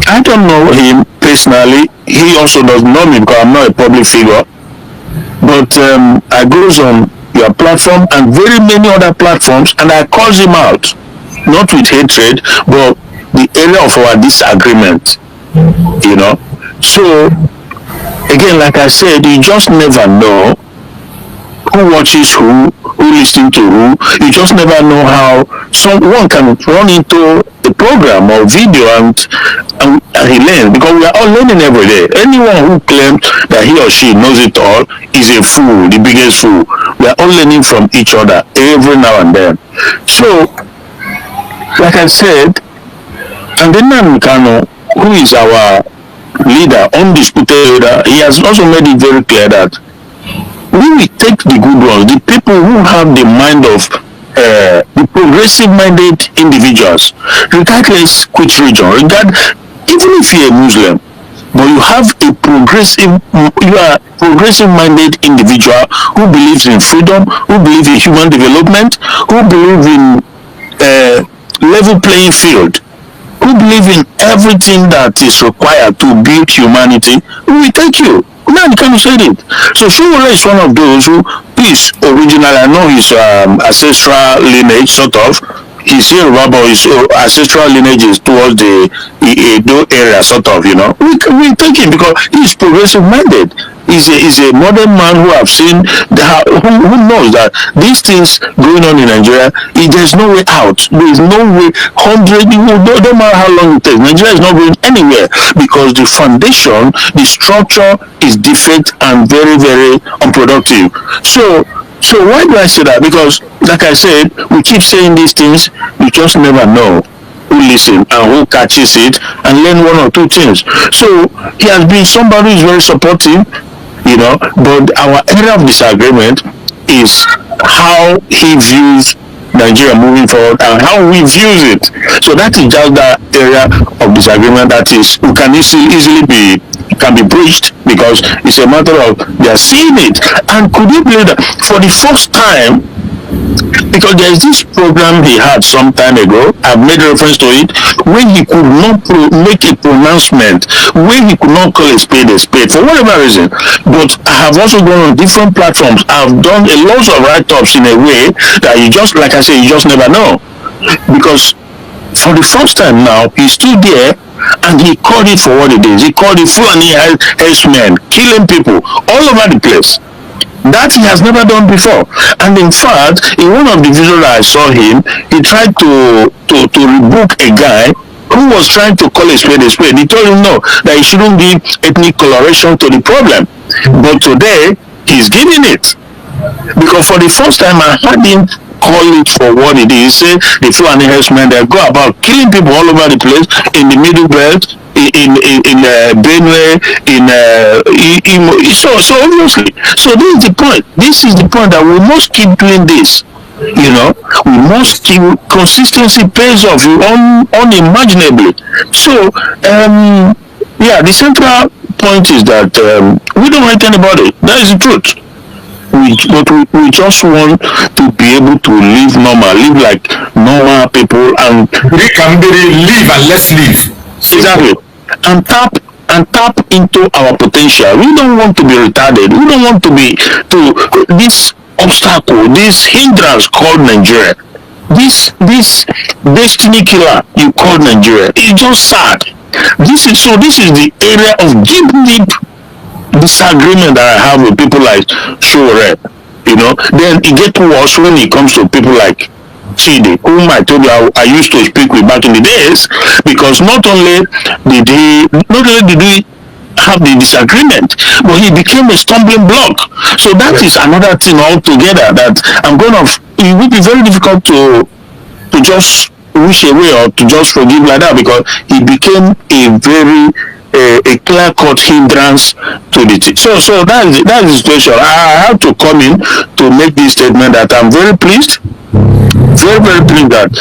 I don't know him personally. He also doesn't know me because I'm not a public figure. But I goes on your platform and very many other platforms, and I calls him out, not with hatred, but the area of our disagreement, you know. So again, like I said, you just never know who watches who listens to who. You just never know how someone can run into a program or video and he learns, because we are all learning every day. Anyone who claims that he or she knows it all is a fool, the biggest fool. We are all learning from each other every now and then. So, like I said, and then Nnamdi Kanu, who is our leader, undisputed leader, he has also made it very clear that we will take the good ones, the people who have the mind of the progressive-minded individuals, regardless which region, even if you're a Muslim, but you have a you are a progressive-minded individual who believes in freedom, who believes in human development, who believes in level playing field, who believe in everything that is required to build humanity, we will take you. Now you can't say it. So Showore is one of those who is original. I know his ancestral lineage, sort of. He's Yoruba, but his ancestral lineage is towards the Edo area, sort of, you know. We take him because he's progressive minded. He's a modern man who have seen who knows that these things going on in Nigeria, there's no way out. There is no way. Don't matter how long it takes. Nigeria is not going anywhere because the foundation, the structure is defect and very, very unproductive. So why do I say that? Because, like I said, we keep saying these things. You just never know who listen and who catches it and learn one or two things. So he has been somebody who is very supportive, you know, but our area of disagreement is how he views Nigeria moving forward and how we view it. So that is just that area of disagreement that is can easily be breached, because it's a matter of they are seeing it. And could you believe that for the first time, because there is this program he had some time ago, I've made reference to it, when he could not make a pronouncement, when he could not call a spade for whatever reason. But I have also gone on different platforms. I've done a lot of write-ups in a way that you just, like I say, you just never know. Because for the first time now, he's still there, and he called it for what it is. He called it Fulani herdsmen, killing people all over the place. That he has never done before. And in fact, in one of the videos that I saw him, he tried to rebuke a guy who was trying to call a spade a spade. He told him no, that he shouldn't give ethnic coloration to the problem. But today, he's giving it. Because for the first time, I heard him call it for what it is. Say the Fulani herdsmen, they go about killing people all over the place, in the Middle Belt, Benue, so obviously, so this is the point. This is the point that we must keep doing this. You know, we must keep consistency pays off unimaginably. So yeah, the central point is that we don't hate anybody. That is the truth. We just want to be able to live like normal people, and we can live and let's live. Exactly. And tap into our potential. We don't want to be retarded. We don't want to be this obstacle, this hindrance called Nigeria. This destiny killer you call Nigeria. It's just sad. This is the area of deep disagreement that I have with people like Showrep. You know, then it gets worse when it comes to people like Chidi, whom I told you I used to speak with back in the days, because not only did we have the disagreement, but he became a stumbling block. So that is another thing altogether that it will be very difficult to just wish away or to just forgive like that, because he became a clear-cut hindrance to the team. So that is the situation. I have to come in to make this statement that I'm very pleased. Very pleased that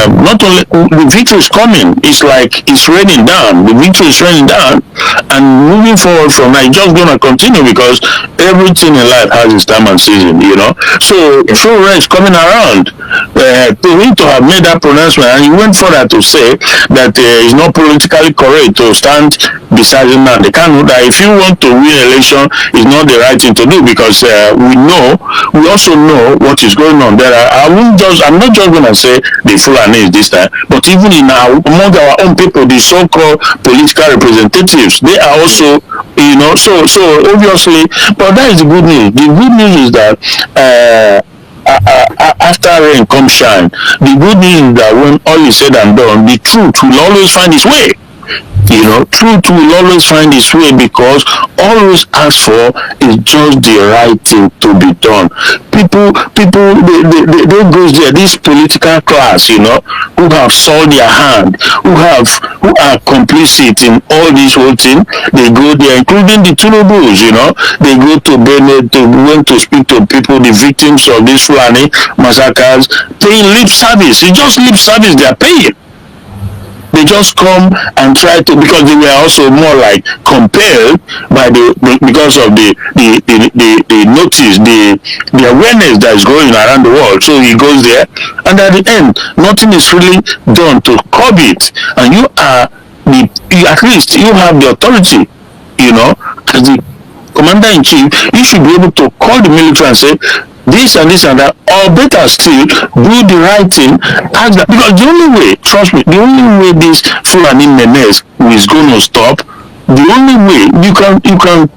not only the victory is coming, it's like it's raining down. The victory is raining down, and moving forward from that, it's just going to continue, because everything in life has its time and season, you know. So Flora is coming around to him to have made that pronouncement, and he went further to say that it's not politically correct to stand beside him now. They can't. That if you want to win election, it's not the right thing to do, because we also know what is going on there. I'm not just going to say the Fulani this time, but even among our own people, the so-called political representatives, they are also, you know, so obviously, but that is the good news. The good news is that after rain comes shine. The good news is that when all is said and done, the truth will always find its way. You know, truth will always find its way, because always ask for is just the right thing to be done. People, they go there, this political class, you know, who have sold their hand, who are complicit in all this whole thing. They go there, including the Tunubus, you know. They go to Benin went to speak to people, the victims of these Fulani massacres, paying lip service. It's just lip service they are paying. They just come and try to, because they were also more like compelled by because of the notice, the awareness that is going around the world. So he goes there, and at the end, nothing is really done to curb it. And at least you have the authority, you know, as the commander-in-chief. You should be able to call the military and say, this and this and that, or better still, do the right thing. Ask that, because the only way, trust me, the only way this Fulani menace is going to stop, the only way, you can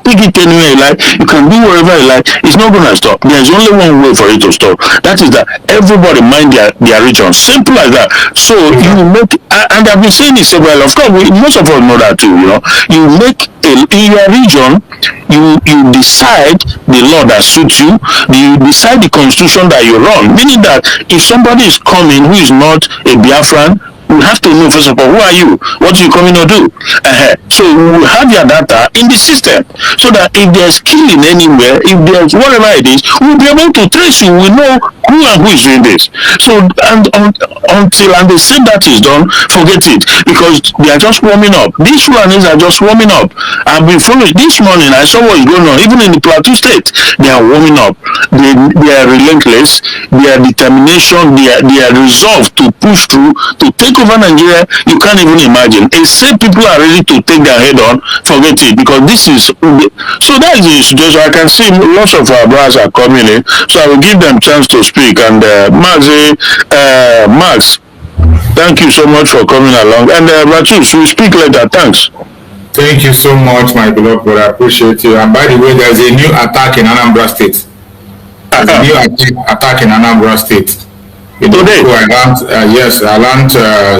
pick it anywhere you like, you can do wherever you like, it's not going to stop. There's only one way for it to stop. That is that everybody mind their region. Simple as that. So you make, and I've been saying this several, of course, most of us know that too, you know. You make in your region, you decide the law that suits you, you decide the constitution that you run, meaning that if somebody is coming who is not a Biafran, we have to know first of all, who are you? What are you coming to do? So we will have your data in the system, so that if there's killing anywhere, if there's whatever it is, we'll be able to trace you. We know who and who is doing this. So until they say that is done, forget it, because they are just warming up. These Fulanis are just warming up. I've been following this morning. I saw what is going on. Even in the Plateau State, they are warming up. They are relentless. Their determination, their resolve to push through, to take over Nigeria, you can't even imagine. And say people are ready to take their head on, forget it, because this is, so that is the situation. I can see lots of our brothers are coming in, so I will give them chance to speak. And Max, thank you so much for coming along. And Rachus, we'll speak later. Thanks. Thank you so much, my beloved brother. I appreciate you. And by the way, there's a new attack in Anambra State. There's a new attack in Anambra State. You know, today? So I learned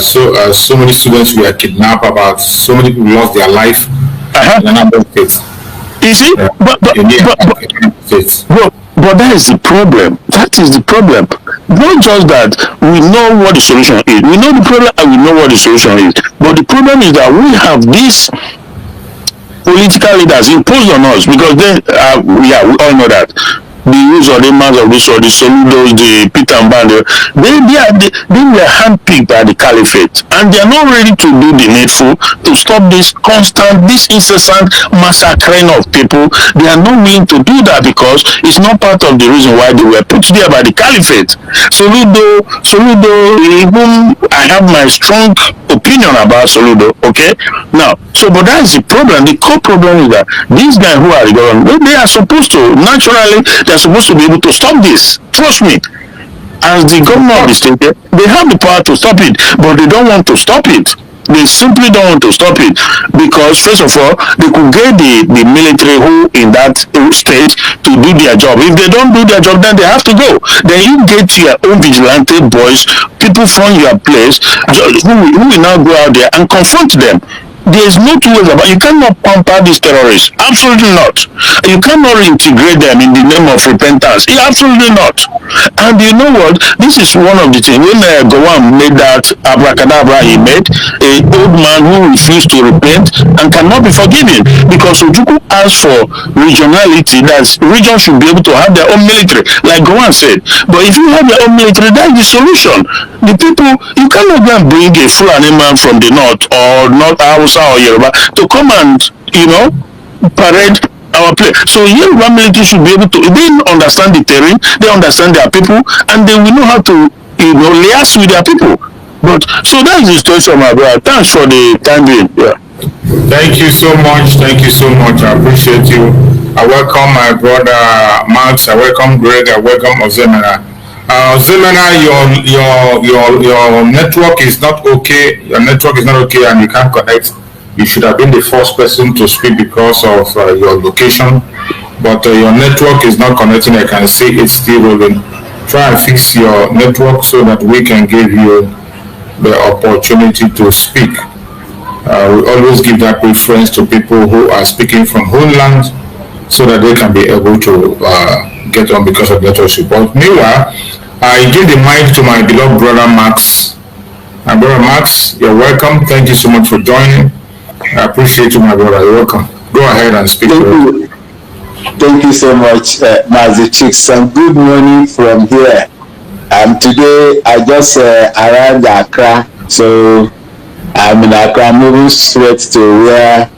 so many students were kidnapped, about so many people lost their life in Anambra State. You see, but But that is the problem. That is the problem. Not just that we know what the solution is. We know the problem and we know what the solution is. But the problem is that we have these political leaders imposed on us because then, we all know that the use of the man of this or the Soludos, the Peter and Band, they were handpicked by the caliphate, and they are not ready to do the needful to stop this constant, this incessant massacring of people. They are not willing to do that because it's not part of the reason why they were put there by the caliphate. Soludo, even I have my strong opinion about Soludo, okay? Now, but that is the problem. The core problem is that these guys who are the government, they are supposed to, naturally, they are supposed to be able to stop this. Trust me. As the governor of the state, they have the power to stop it, but they don't want to stop it. They simply don't want to stop it because, first of all, they could get the military who in that state to do their job. If they don't do their job, then they have to go. Then you get your own vigilante boys, people from your place, who will now go out there and confront them. There is no two ways about it. You cannot pamper these terrorists. Absolutely not. You cannot reintegrate them in the name of repentance. Absolutely not. And you know what? This is one of the things. When Gowon made that abracadabra he made, an old man who refused to repent and cannot be forgiven because Ojukwu asked for regionality, that regions should be able to have their own military, like Gowon said. But if you have your own military, that is the solution. The people, you cannot go and bring a Fulani man from the north or not Hausa or Yoruba to come and, parade our place. So Yoruba military should be able to, they understand the terrain, they understand their people, and they will know how to, liaise with their people. But, so that is the situation, my brother. Thanks for the time being. Yeah. Thank you so much. Thank you so much. I appreciate you. I welcome my brother Max. I welcome Greg. I welcome Ozemena. Ozemena, your network is not okay. Your network is not okay, and you can't connect. You should have been the first person to speak because of your location, but your network is not connecting. I can see it's still rolling. Try and fix your network so that we can give you the opportunity to speak. We always give that preference to people who are speaking from homeland so that they can be able to get on because of network support. Meanwhile, I give the mic to my beloved brother Max. My brother Max, you're welcome. Thank you so much for joining. I appreciate you, my brother. You're welcome. Go ahead and speak. Thank you so much, Mazi Chicks. And good morning from here. Today I just arrived at Accra, so I'm in Accra, moving straight to where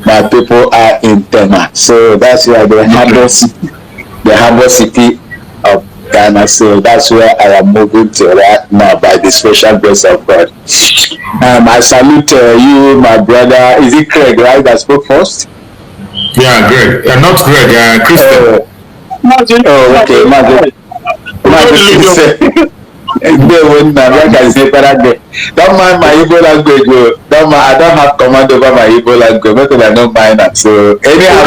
my people are in Tema. So that's where the harbor city of Ghana. So that's where I am moving to right now by the special grace of God. I salute you, my brother. Is it Craig, right, that spoke first? Yeah, Greg. Not Greg, Christian. Oh, okay. Imagine. Don't mind my Igbo language. I don't have command over my Igbo language. Because I don't mind that. So anyhow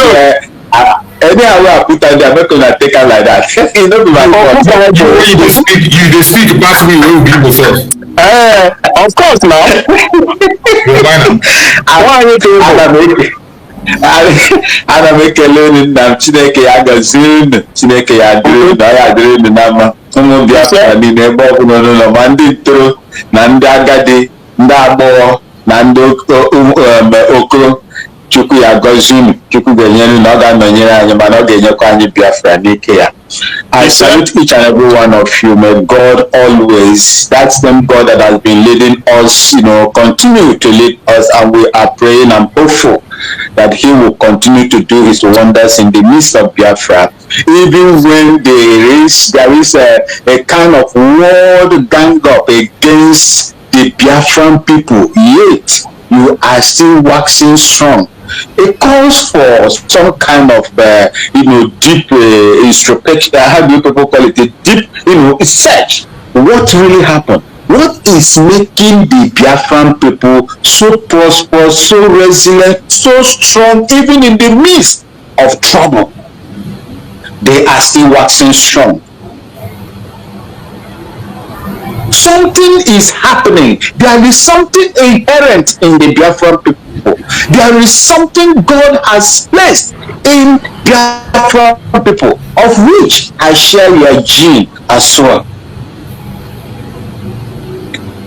I put on there, I'm not gonna take her like that. You know, my you speak past me will be yourself. Of course now. I want you to ana m ekele nna m Chineke ya gọzie Chineke ya dịrị n'ama ụmụ Biafra niile ebe ọbụla n'ụlọ ma ndị ntoro na ndị agadi ndị agbọghọ na ndị okoro Chukwu ya gọzie Chukwu ga-enyere na ọ ga-anọnyere anyị mana ọ ga-enyekwa anyị Biafra n'ike ya. I salute each and every one of you. May God always, that same God that has been leading us, continue to lead us, and we are praying and hopeful that He will continue to do His wonders in the midst of Biafra. Even when there is a kind of world gang up against the Biafran people, yet you are still waxing strong. It calls for some kind of, deep introspection. How do people call it? A deep, search. What really happened? What is making the Biafran people so prosperous, so resilient, so strong, even in the midst of trouble? They are still waxing strong. Something is happening. There is something inherent in the Biafran people. There is something God has placed in Biafra people, of which I share your gene as well.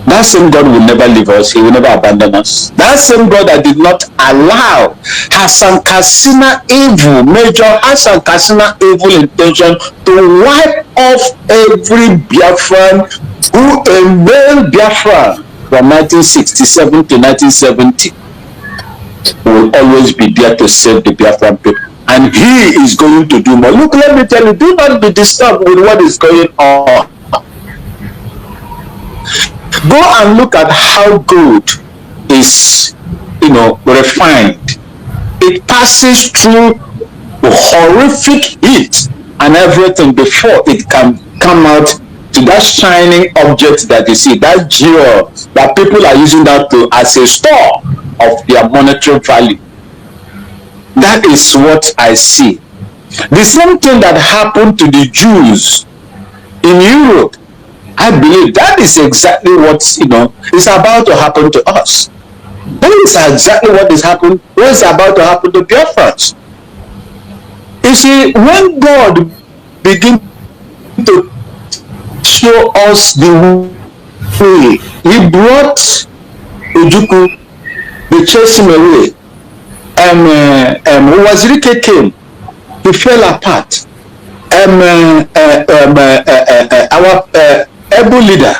That same God will never leave us. He will never abandon us. That same God that did not allow Hassan Kassina evil, Major Hassan Kassina evil intention to wipe off every Biafran who a male Biafran from 1967 to 1970 will always be there to save the Biafran people. And he is going to do more. Look, let me tell you, do not be disturbed with what is going on. Go and look at how good is, refined. It passes through horrific heat and everything before it can come out to that shining object that you see, that jewel that people are using that to as a store of their monetary value. That is what I see. The same thing that happened to the Jews in Europe, I believe that is exactly what is about to happen to us. That is exactly what is about to happen to Biafrans. You see, when God begins to show us the way, He brought Ujuku, they chased him away. Wazirike came, he fell apart. Our able leader,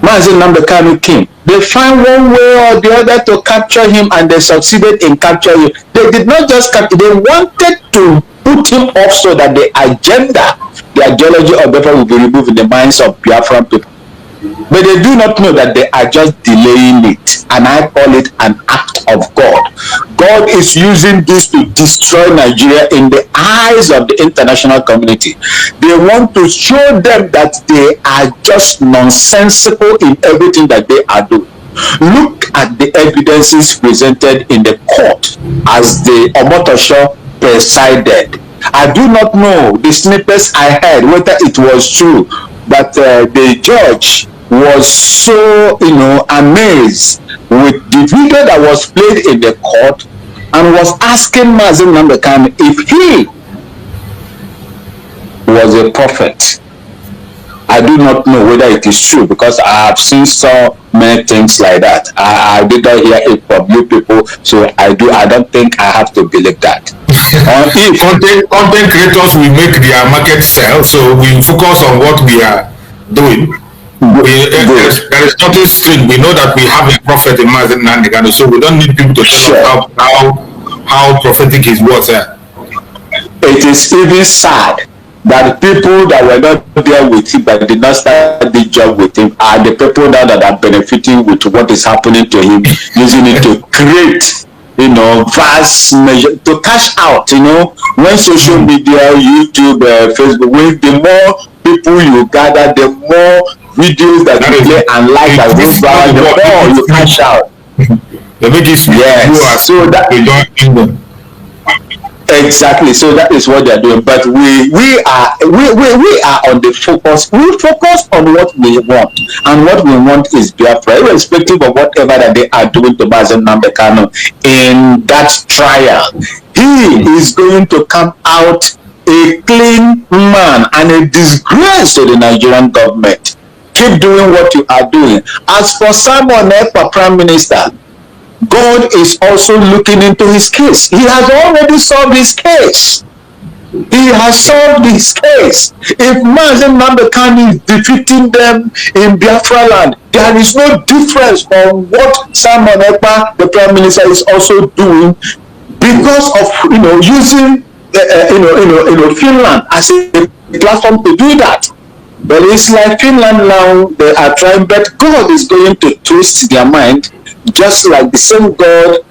Nnamdi Kanu came. They found one way or the other to capture him, and they succeeded in capturing him. They did not just capture, they wanted to put him off so that the agenda, the ideology of Biafra will be removed in the minds of Biafran people. But they do not know that they are just delaying it, and I call it an act of God. God is using this to destroy Nigeria in the eyes of the international community. They want to show them that they are just nonsensical in everything that they are doing. Look at the evidences presented in the court as the Omotosho presided. I do not know the snippets I heard whether it was true, but the judge was so amazed with the video that was played in the court and was asking Nnamdi Kanu if he was a prophet. I do not know whether it is true, because I have seen so many things like that. I did not hear it from you people, so I don't think I have to believe that. Content creators will make their market sell, so we focus on what we are doing. There is nothing strange. We know that we have a prophet in Nnamdi Kanu, so we don't need people to tell us how prophetic his words are. It is even sad that people that were not there with him, but did not start the job with him, are the people now that are benefiting with what is happening to him, using it to create, vast measure, to cash out, when social media, YouTube, Facebook, when the more people you gather, the more videos that you play and like that goes by, the more you cash out. They make it so that exactly. So that is what they are doing. But we are on the focus. We focus on what we want, and what we want is Biafra, irrespective of whatever that they are doing to Nnamdi Kanu in that trial. He is going to come out a clean man and a disgrace to the Nigerian government. Keep doing what you are doing. As for Simon Ekpa, Prime Minister, God is also looking into his case. He has already solved his case. He has solved his case. If Nnamdi Kanu is defeating them in Biafra land, there is no difference from what Simon Ekpa, the Prime Minister, is also doing, because of using Finland as a platform to do that. But it's like Finland now, they are trying, but God is going to twist their mind, just like the same God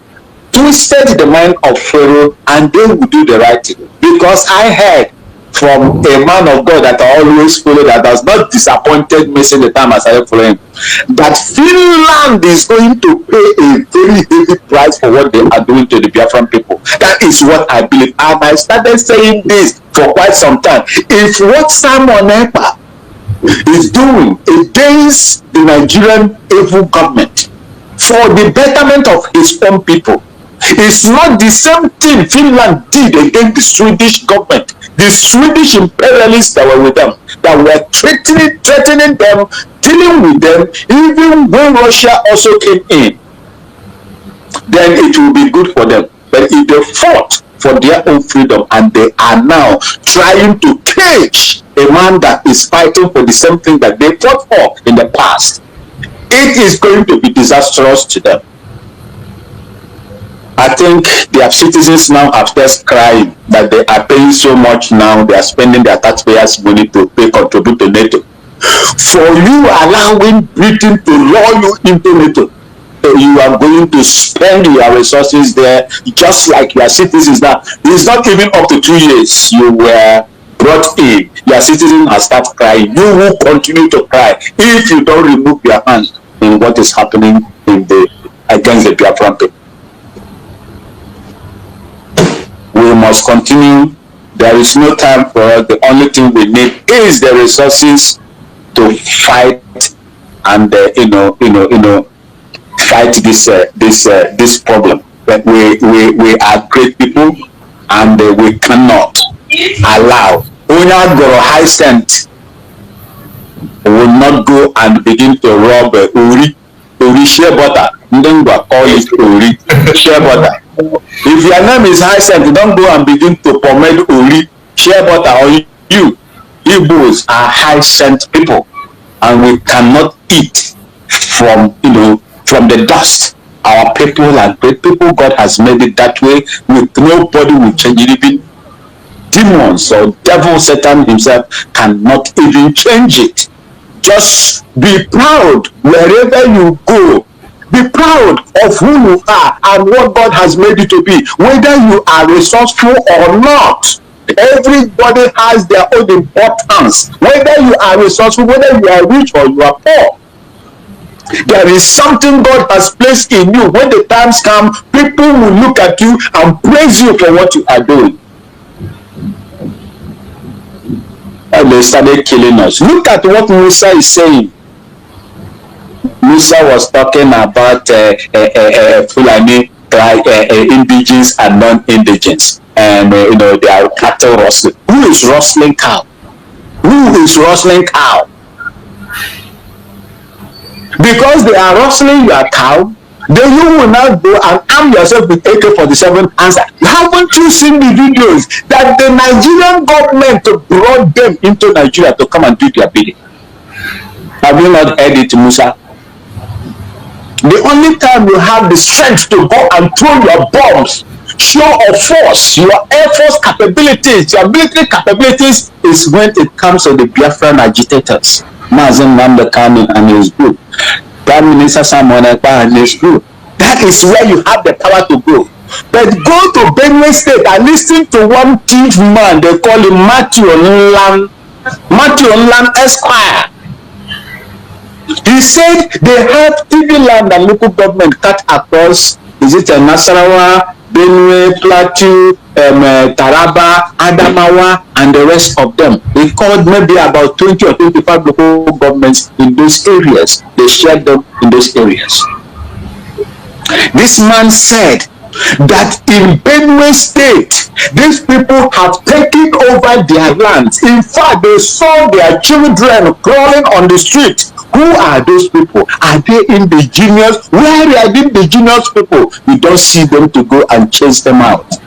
twisted the mind of Pharaoh, and they will do the right thing. Because I heard from a man of God that I always follow, that has not disappointed me since the time I started following him, that Finland is going to pay a very heavy price for what they are doing to the Biafran people. That is what I believe. And I started saying this for quite some time. If what Simon Ekpa is doing against the Nigerian evil government for the betterment of his own people, It's not the same thing Finland did against the Swedish government, the Swedish imperialists that were with them, that were threatening them, dealing with them, even when Russia also came in. Then it will be good for them. But if they fought for their own freedom and they are now trying to cage a man that is fighting for the same thing that they fought for in the past, it is going to be disastrous to them. I think their citizens now are just crying that they are paying so much now, they are spending their taxpayers' money to contribute to NATO. For you allowing Britain to lure you into NATO, you are going to spend your resources there just like your citizens now. It's not even up to 2 years you were brought in. Your citizens have started crying. You will continue to cry if you don't remove your hands in what is happening in against the Biafran people. We must continue. There is no time for us. The only thing we need is the resources to fight and fight this problem. But we are great people, and we cannot allow Onyagoro high stand will not go and begin to rob Uri shea butter. Then we call it Uri shea butter. If your name is high stand, don't go and begin to pomade Uri shea butter on you. Igbos are high scent people, and we cannot eat from the dust. Our people are great people. God has made it that way. With nobody will change it. Even demons or devil Satan himself cannot even change it. Just be proud wherever you go. Be proud of who you are and what God has made you to be, whether you are resourceful or not. Everybody has their own importance, whether you are resourceful, whether you are rich or you are poor. There is something God has placed in you. When the times come, people will look at you and praise you for what you are doing. And they started killing us. Look at what Musa is saying. Musa was talking about Fulani indigenous and non-indigenous, and they are cattle rustling. Who is rustling cow? Who is rustling cow? Because they are rustling your cow, then you will now go and arm yourself with AK-47 and say, haven't you seen the videos that the Nigerian government brought them into Nigeria to come and do their bidding? Have you not heard it, Musa? The only time you have the strength to go and throw your bombs, show of force, your air force capabilities, your military capabilities, is when it comes to the Biafran agitators. Nnamdi Kanu and his group, Prime Minister Simon Ekpa and his group. That is where you have the power to go. But go to Benue State and listen to one thief man, they call him Matthew Nlan Esquire. He said they have TV land and local government cut across, is it Nasarawa, Benue, Plateau, Taraba, Adamawa, and the rest of them. He called maybe about 20 or 25 local governments in those areas. They shared them in those areas. This man said that in Benue State, these people have taken over their lands. In fact, they saw their children crawling on the street. Who are those people? Are they indigenous? Where are the indigenous people? You don't see them to go and chase them out.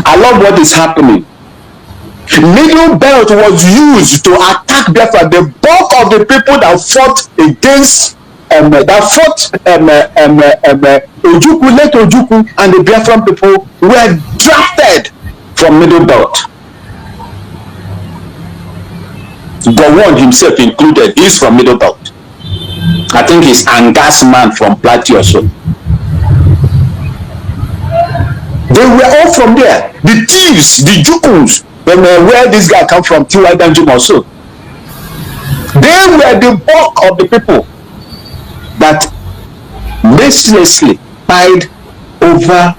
I love what is happening. Middle Belt was used to attack Biafra. The bulk of the people that fought against Ojukwu, late Ojukwu, and the Biafran people were drafted from Middle Belt. Gowon himself included. He's from Middle Belt. I think he's Angas man from Plateau or so. They were all from there. The thieves, the Jukus, where this guy come from, T.Y. Danjum also. They were the bulk of the people that mercilessly fired over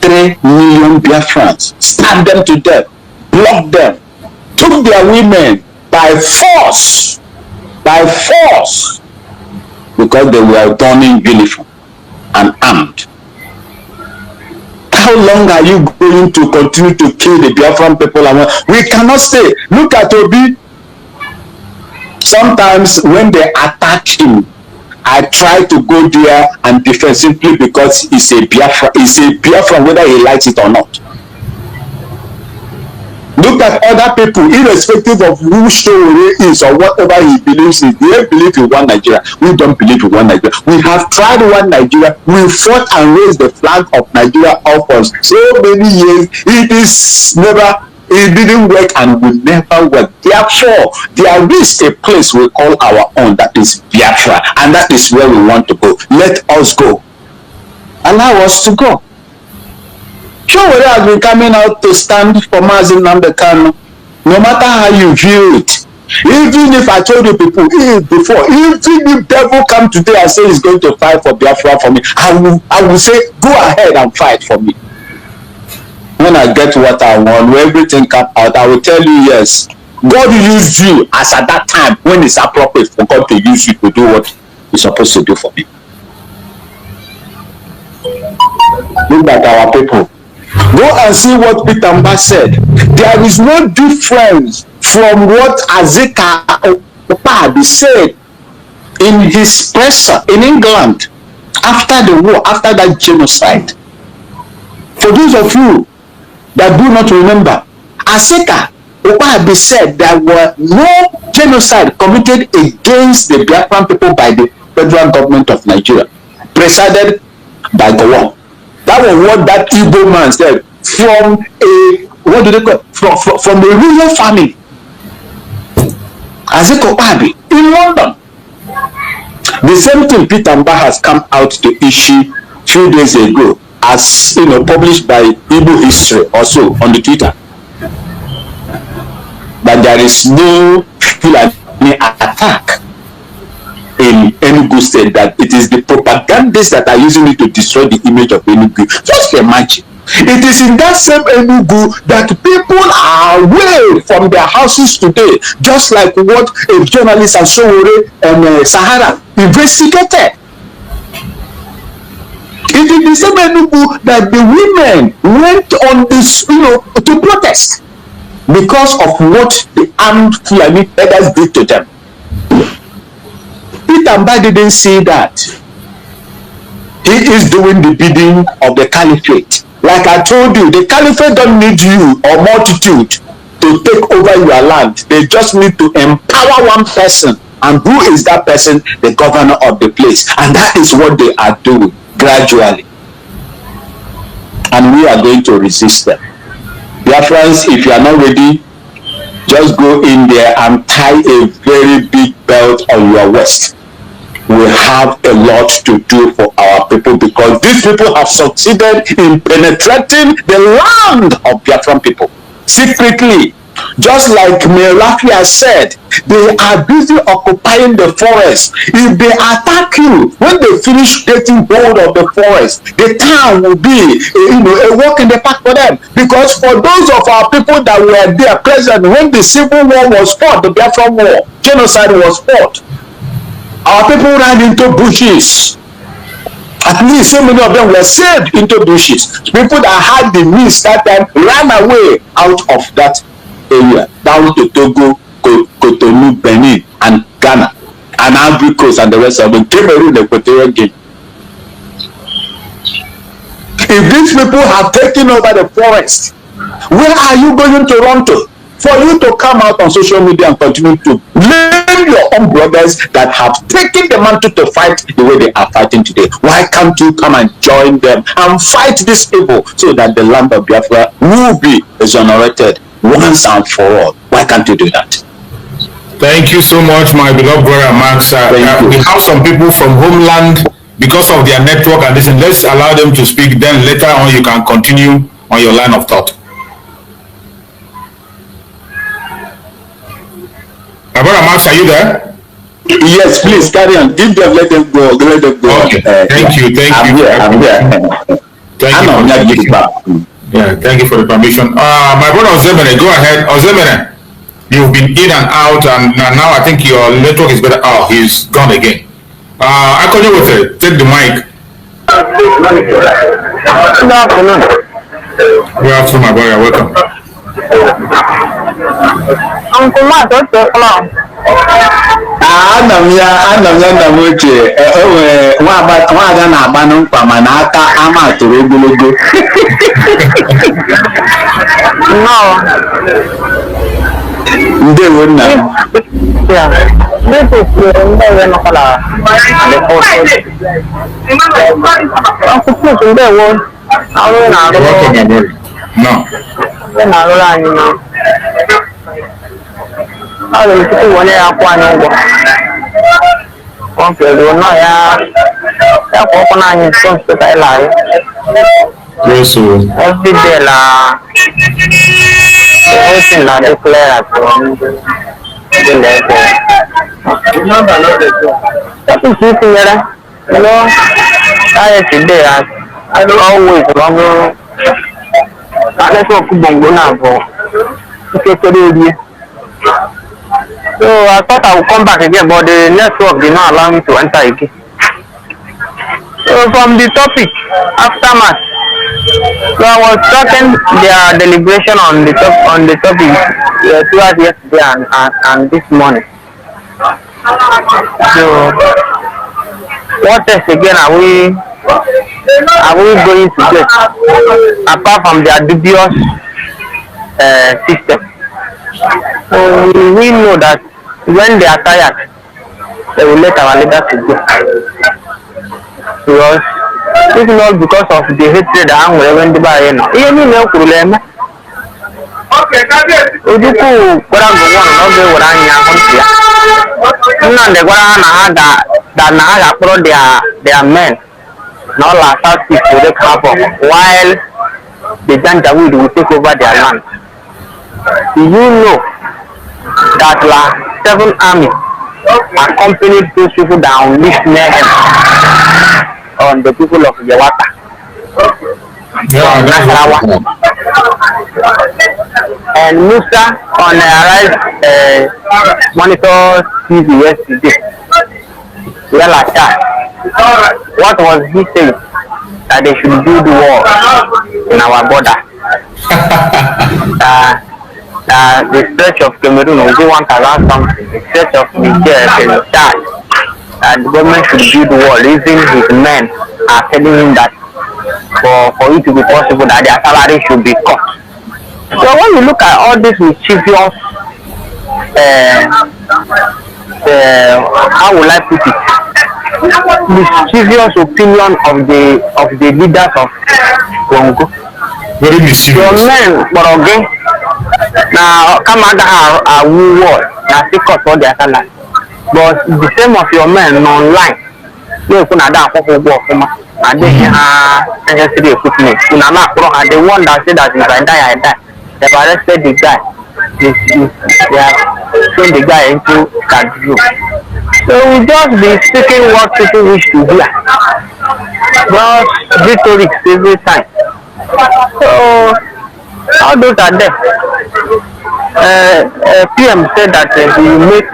3 million Biafrans, stabbed them to death, blocked them, took their women by force, because they were donning uniform. and armed. How long are you going to continue to kill the Biafran people? We cannot stay. Look at Obi. Sometimes when they attack him, I try to go there and defend simply because he's a Biafra. He's a Biafra whether he likes it or not. Look at other people, irrespective of who Showore is or whatever he believes in. They believe in one Nigeria. We don't believe in one Nigeria. We have tried one Nigeria. We fought and raised the flag of Nigeria up for so many years. It didn't work and will never work. Therefore, there is a place we call our own, that is Biafra, and that is where we want to go. Let us go. Allow us to go. Showore has been coming out to stand for Nnamdi Kanu, no matter how you view it. Even if I told you people before, even if devil come today and say he's going to fight for Biafra for me, I will say, go ahead and fight for me. When I get what I want, when everything comes out, I will tell you, yes, God used you as at that time when it's appropriate for God to use you to do what he's supposed to do for me. Look at our people. Go and see what Peter Mba said. There is no difference from what Azika Opadi said in his presser in England after the war, after that genocide. For those of you that do not remember, Azika Opadi said there were no genocide committed against the Biafran people by the federal government of Nigeria, presided by Gowon. That was what that Igbo man said from a, what do they call it? From a rural family. Azika Opadi in London. The same thing Peter Mba has come out to issue a few days ago, as you know, published by Igbo History also on the Twitter. But there is no Fulani attack in Enugu State, that it is the propagandists that are using it to destroy the image of Enugu. Just imagine. It is in that same Enugu that people are away from their houses today, just like what a journalist and Showore and Sahara investigated. It is the same Enugu that the women went on this, to protest because of what the armed Fulani leaders did to them. Peter Mba didn't see that. He is doing the bidding of the caliphate. Like I told you, the caliphate don't need you or multitude to take over your land. They just need to empower one person. And who is that person? The governor of the place. And that is what they are doing gradually. And we are going to resist them. Biafrans, if you are not ready, just go in there and tie a very big belt on your waist. We have a lot to do for our people, because these people have succeeded in penetrating the land of Biafran people secretly. Just like Melafia said, they are busy occupying the forest. If they attack you, when they finish getting hold of the forest, the town will be a walk in the park for them. Because for those of our people that were there present when the civil war was fought, the Biafran war, genocide was fought, our people ran into bushes. At least so many of them were saved into bushes. People that had the means that time ran away out of that area, down to Togo, Cotonou, Benin, and Ghana, and Ivory Coast, and the rest of them, Cameroon, the Equatorial Guinea. If these people have taken over the forest, where are you going to run to? For you to come out on social media and continue to blame your own brothers that have taken the mantle to fight the way they are fighting today. Why can't you come and join them and fight this evil so that the land of Biafra will be exonerated once and for all? Why can't you do that? Thank you so much, my beloved brother Max. We have some people from homeland because of their network and this, and let's allow them to speak. Then later on you can continue on your line of thought. My brother Max, are you there? Yes, please carry on. Give them, let them go. Let them go. Okay. Thank you. I'm here. Thank you for the permission. My brother Ozemene, go ahead. Ozemene, you've been in and out, and now I think your network is better. Oh, he's gone again. I continue with it. Take the mic. Good afternoon. Good afternoon, my brother. Welcome. Uncle Matt, what's up? Hello. Ana m ya nna m ochie nwa ada na-agba n'mkpa mana aka ama toro ogologo. No. Ndewo nna m. Yeah. This is the Nokala. Uncle Matt, Ndewo. Welcome, my brother. No. I will see one year. One period, no, yeah. Open on some to the life. Every day, la. Everything la declare. That is it, yeah. Hello. I today, I always love. Let's go to Bongo now, so I thought I would come back again, but the network did not allow me to enter again. So from the topic, aftermath, so I was talking their deliberation on the topic throughout yesterday and this morning. So what else again are we going to get apart from their dubious system? We know that when they are tired, they will let our leaders go. Because if not because of the hatred and when they buy in, even no problem. Ujuku kura gowon no be wora nya kontia. Nna de gwara na ha pro their men. No la south east to the harbor while the Janjaweed will take over their land. Do you know that 7 armies accompanied those people that unleashed mayhem on the people of Yawata? Yeah, and Musa on Arise Monitor TV yesterday. What was he saying? That they should build the wall in our border. The stretch of Cameroon will be 1,000 something. The stretch of Niger is charged. And the government should build the wall. Even his men are telling him that for it to be possible that their salary should be cut. So when you look at all this mischievous, how will I put it? Mischievous opinion of the leaders of Congo. very mischievous. Your men, but again, now come out a war, now still cut all their salary. But the same of your men online, you can adapt for work. And they necessary equipment. The one that said that if I die, I die. They've arrested the guy. They have thrown the guy into Kaduna. So we just be speaking what people wish to hear. Just rhetoric every time. So all those are there. PM said that he will make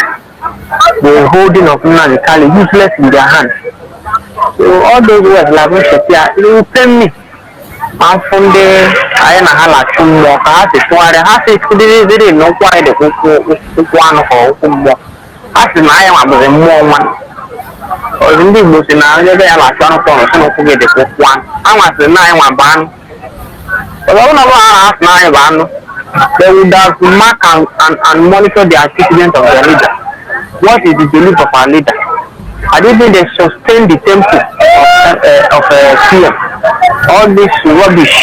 the holding of Nnamdi Kanu useless in their hands. So all those words like they will tell me I'm from the Ayana Hala Chumbo, I say today no quite the one or I say I am a more one. Or in the most in another day, I can't forget the one. I was the 9-1 ban. But I don't know how 9 ban. They would have to mark and monitor the achievement of their leader. What is the belief of our leader? I didn't think they sustain the tempo of PM. All this rubbish,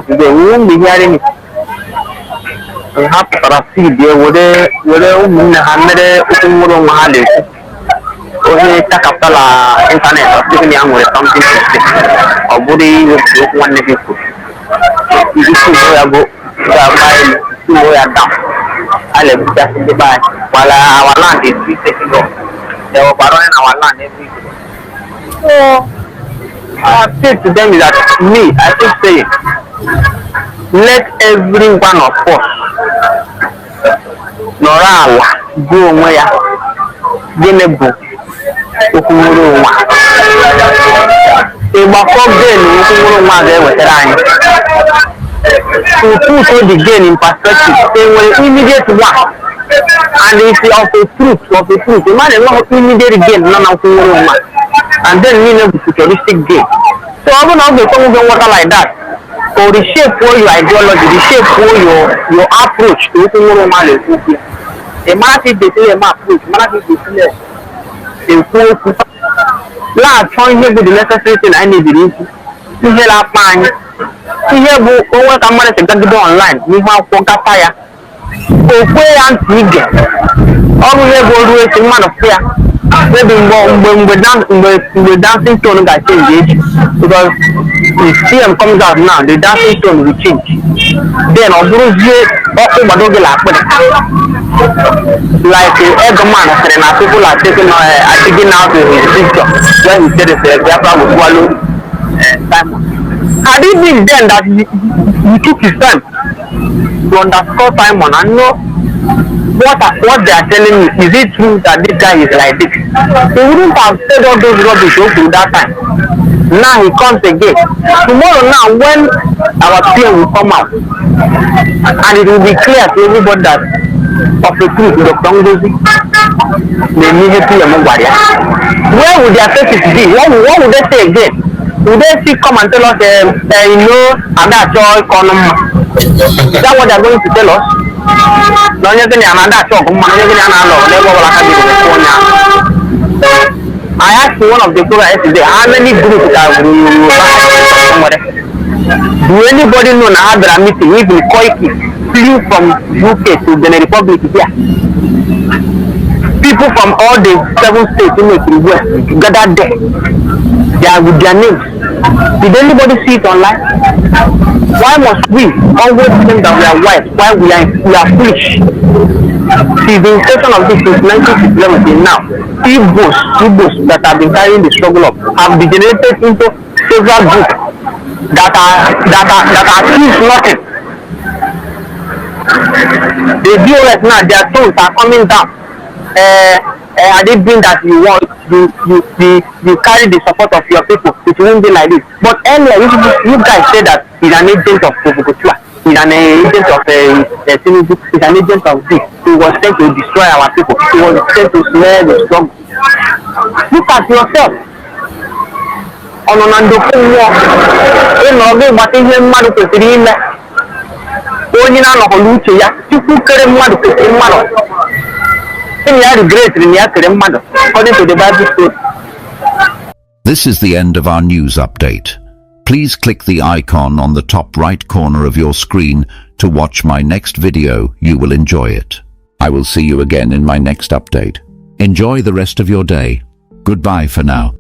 we won't be hearing it. We have to see there where they Hamere Ukumuro Mahale. Or they take up the internet or giving young with something to say. Or body with one people. You see where I go, see where I down. I live just in the back while our land is taking off. They were borrowing our land every day. So I said to them that I keep saying, let every one of us Norawa go where Genebu Ukumuru ịgbakọ gain nkwụrụ mmadụ ewetara anyị to put the gain in perspective say nwere immediate one and if of a truth the man no immediate gain nọ na nkwụrụ mmadụ and then niile bụ futuristic gain so ọ bụrụ na ọ ga-ekwe nwe water like that or reshape your ideology reshape your approach to nkwụrụ mmadụ ekwu a massive detailer approach massive detailer ekwu okwu na-achọ ihe bụ the necessary thing anyị na-ebiri ikwu ihe na-akpa anyị ihe bụ onwe ka mmadụ si gagide online n'ihu akwụkwọ nkata ya okwe ya ntị ige ọ bụ ihe bụ oru echi mmadụ fụ ya maybe mgbe dancing tone ga-change echi because if CM comes out now the dancing tone will change then ọ bụrụzie ọkụ gbado gị na akpịrị like Eggman sịrị na people are taking out his picture when he said that Biafra will swallow Simon. Had it been then that he took his time to underscore Simon and know what they are telling me, is it true that this guy is like this? He wouldn't have said all those rubbish up that time. Now he comes again. Tomorrow now when our PM will come out and it will be clear to everybody that of the truth Dr. Ngozi may need PM Ogwaria. Where would their faces be? What would they say again? Would they still come and tell us and that's all economy? Is that what they are going to tell us? No, you're going I asked one of the people yesterday, how many groups are do anybody know how there are meeting? Even Koiki flew from UK to the Republic here. People from all the 7 states in the West gathered there. They are with their names. Did anybody see it online? Why must we always think that we are white while we are foolish? Since the inception of this since 1970 now, Igbos that have been carrying the struggle up have degenerated into several groups that are doing nothing. The DOS now, their tones are coming down. Had it been that you carry the support of your people, it won't be like this. But earlier, you guys said that he's an agent of Kofukutua, he's an agent of Tinubu, he's an agent of this. He was sent to destroy our people. He was sent to snare the struggle. Look at yourself. On an war, This is the end of our news update. Please click the icon on the top right corner of your screen to watch my next video. You will enjoy it. I will see you again in my next update. Enjoy the rest of your day. Goodbye for now.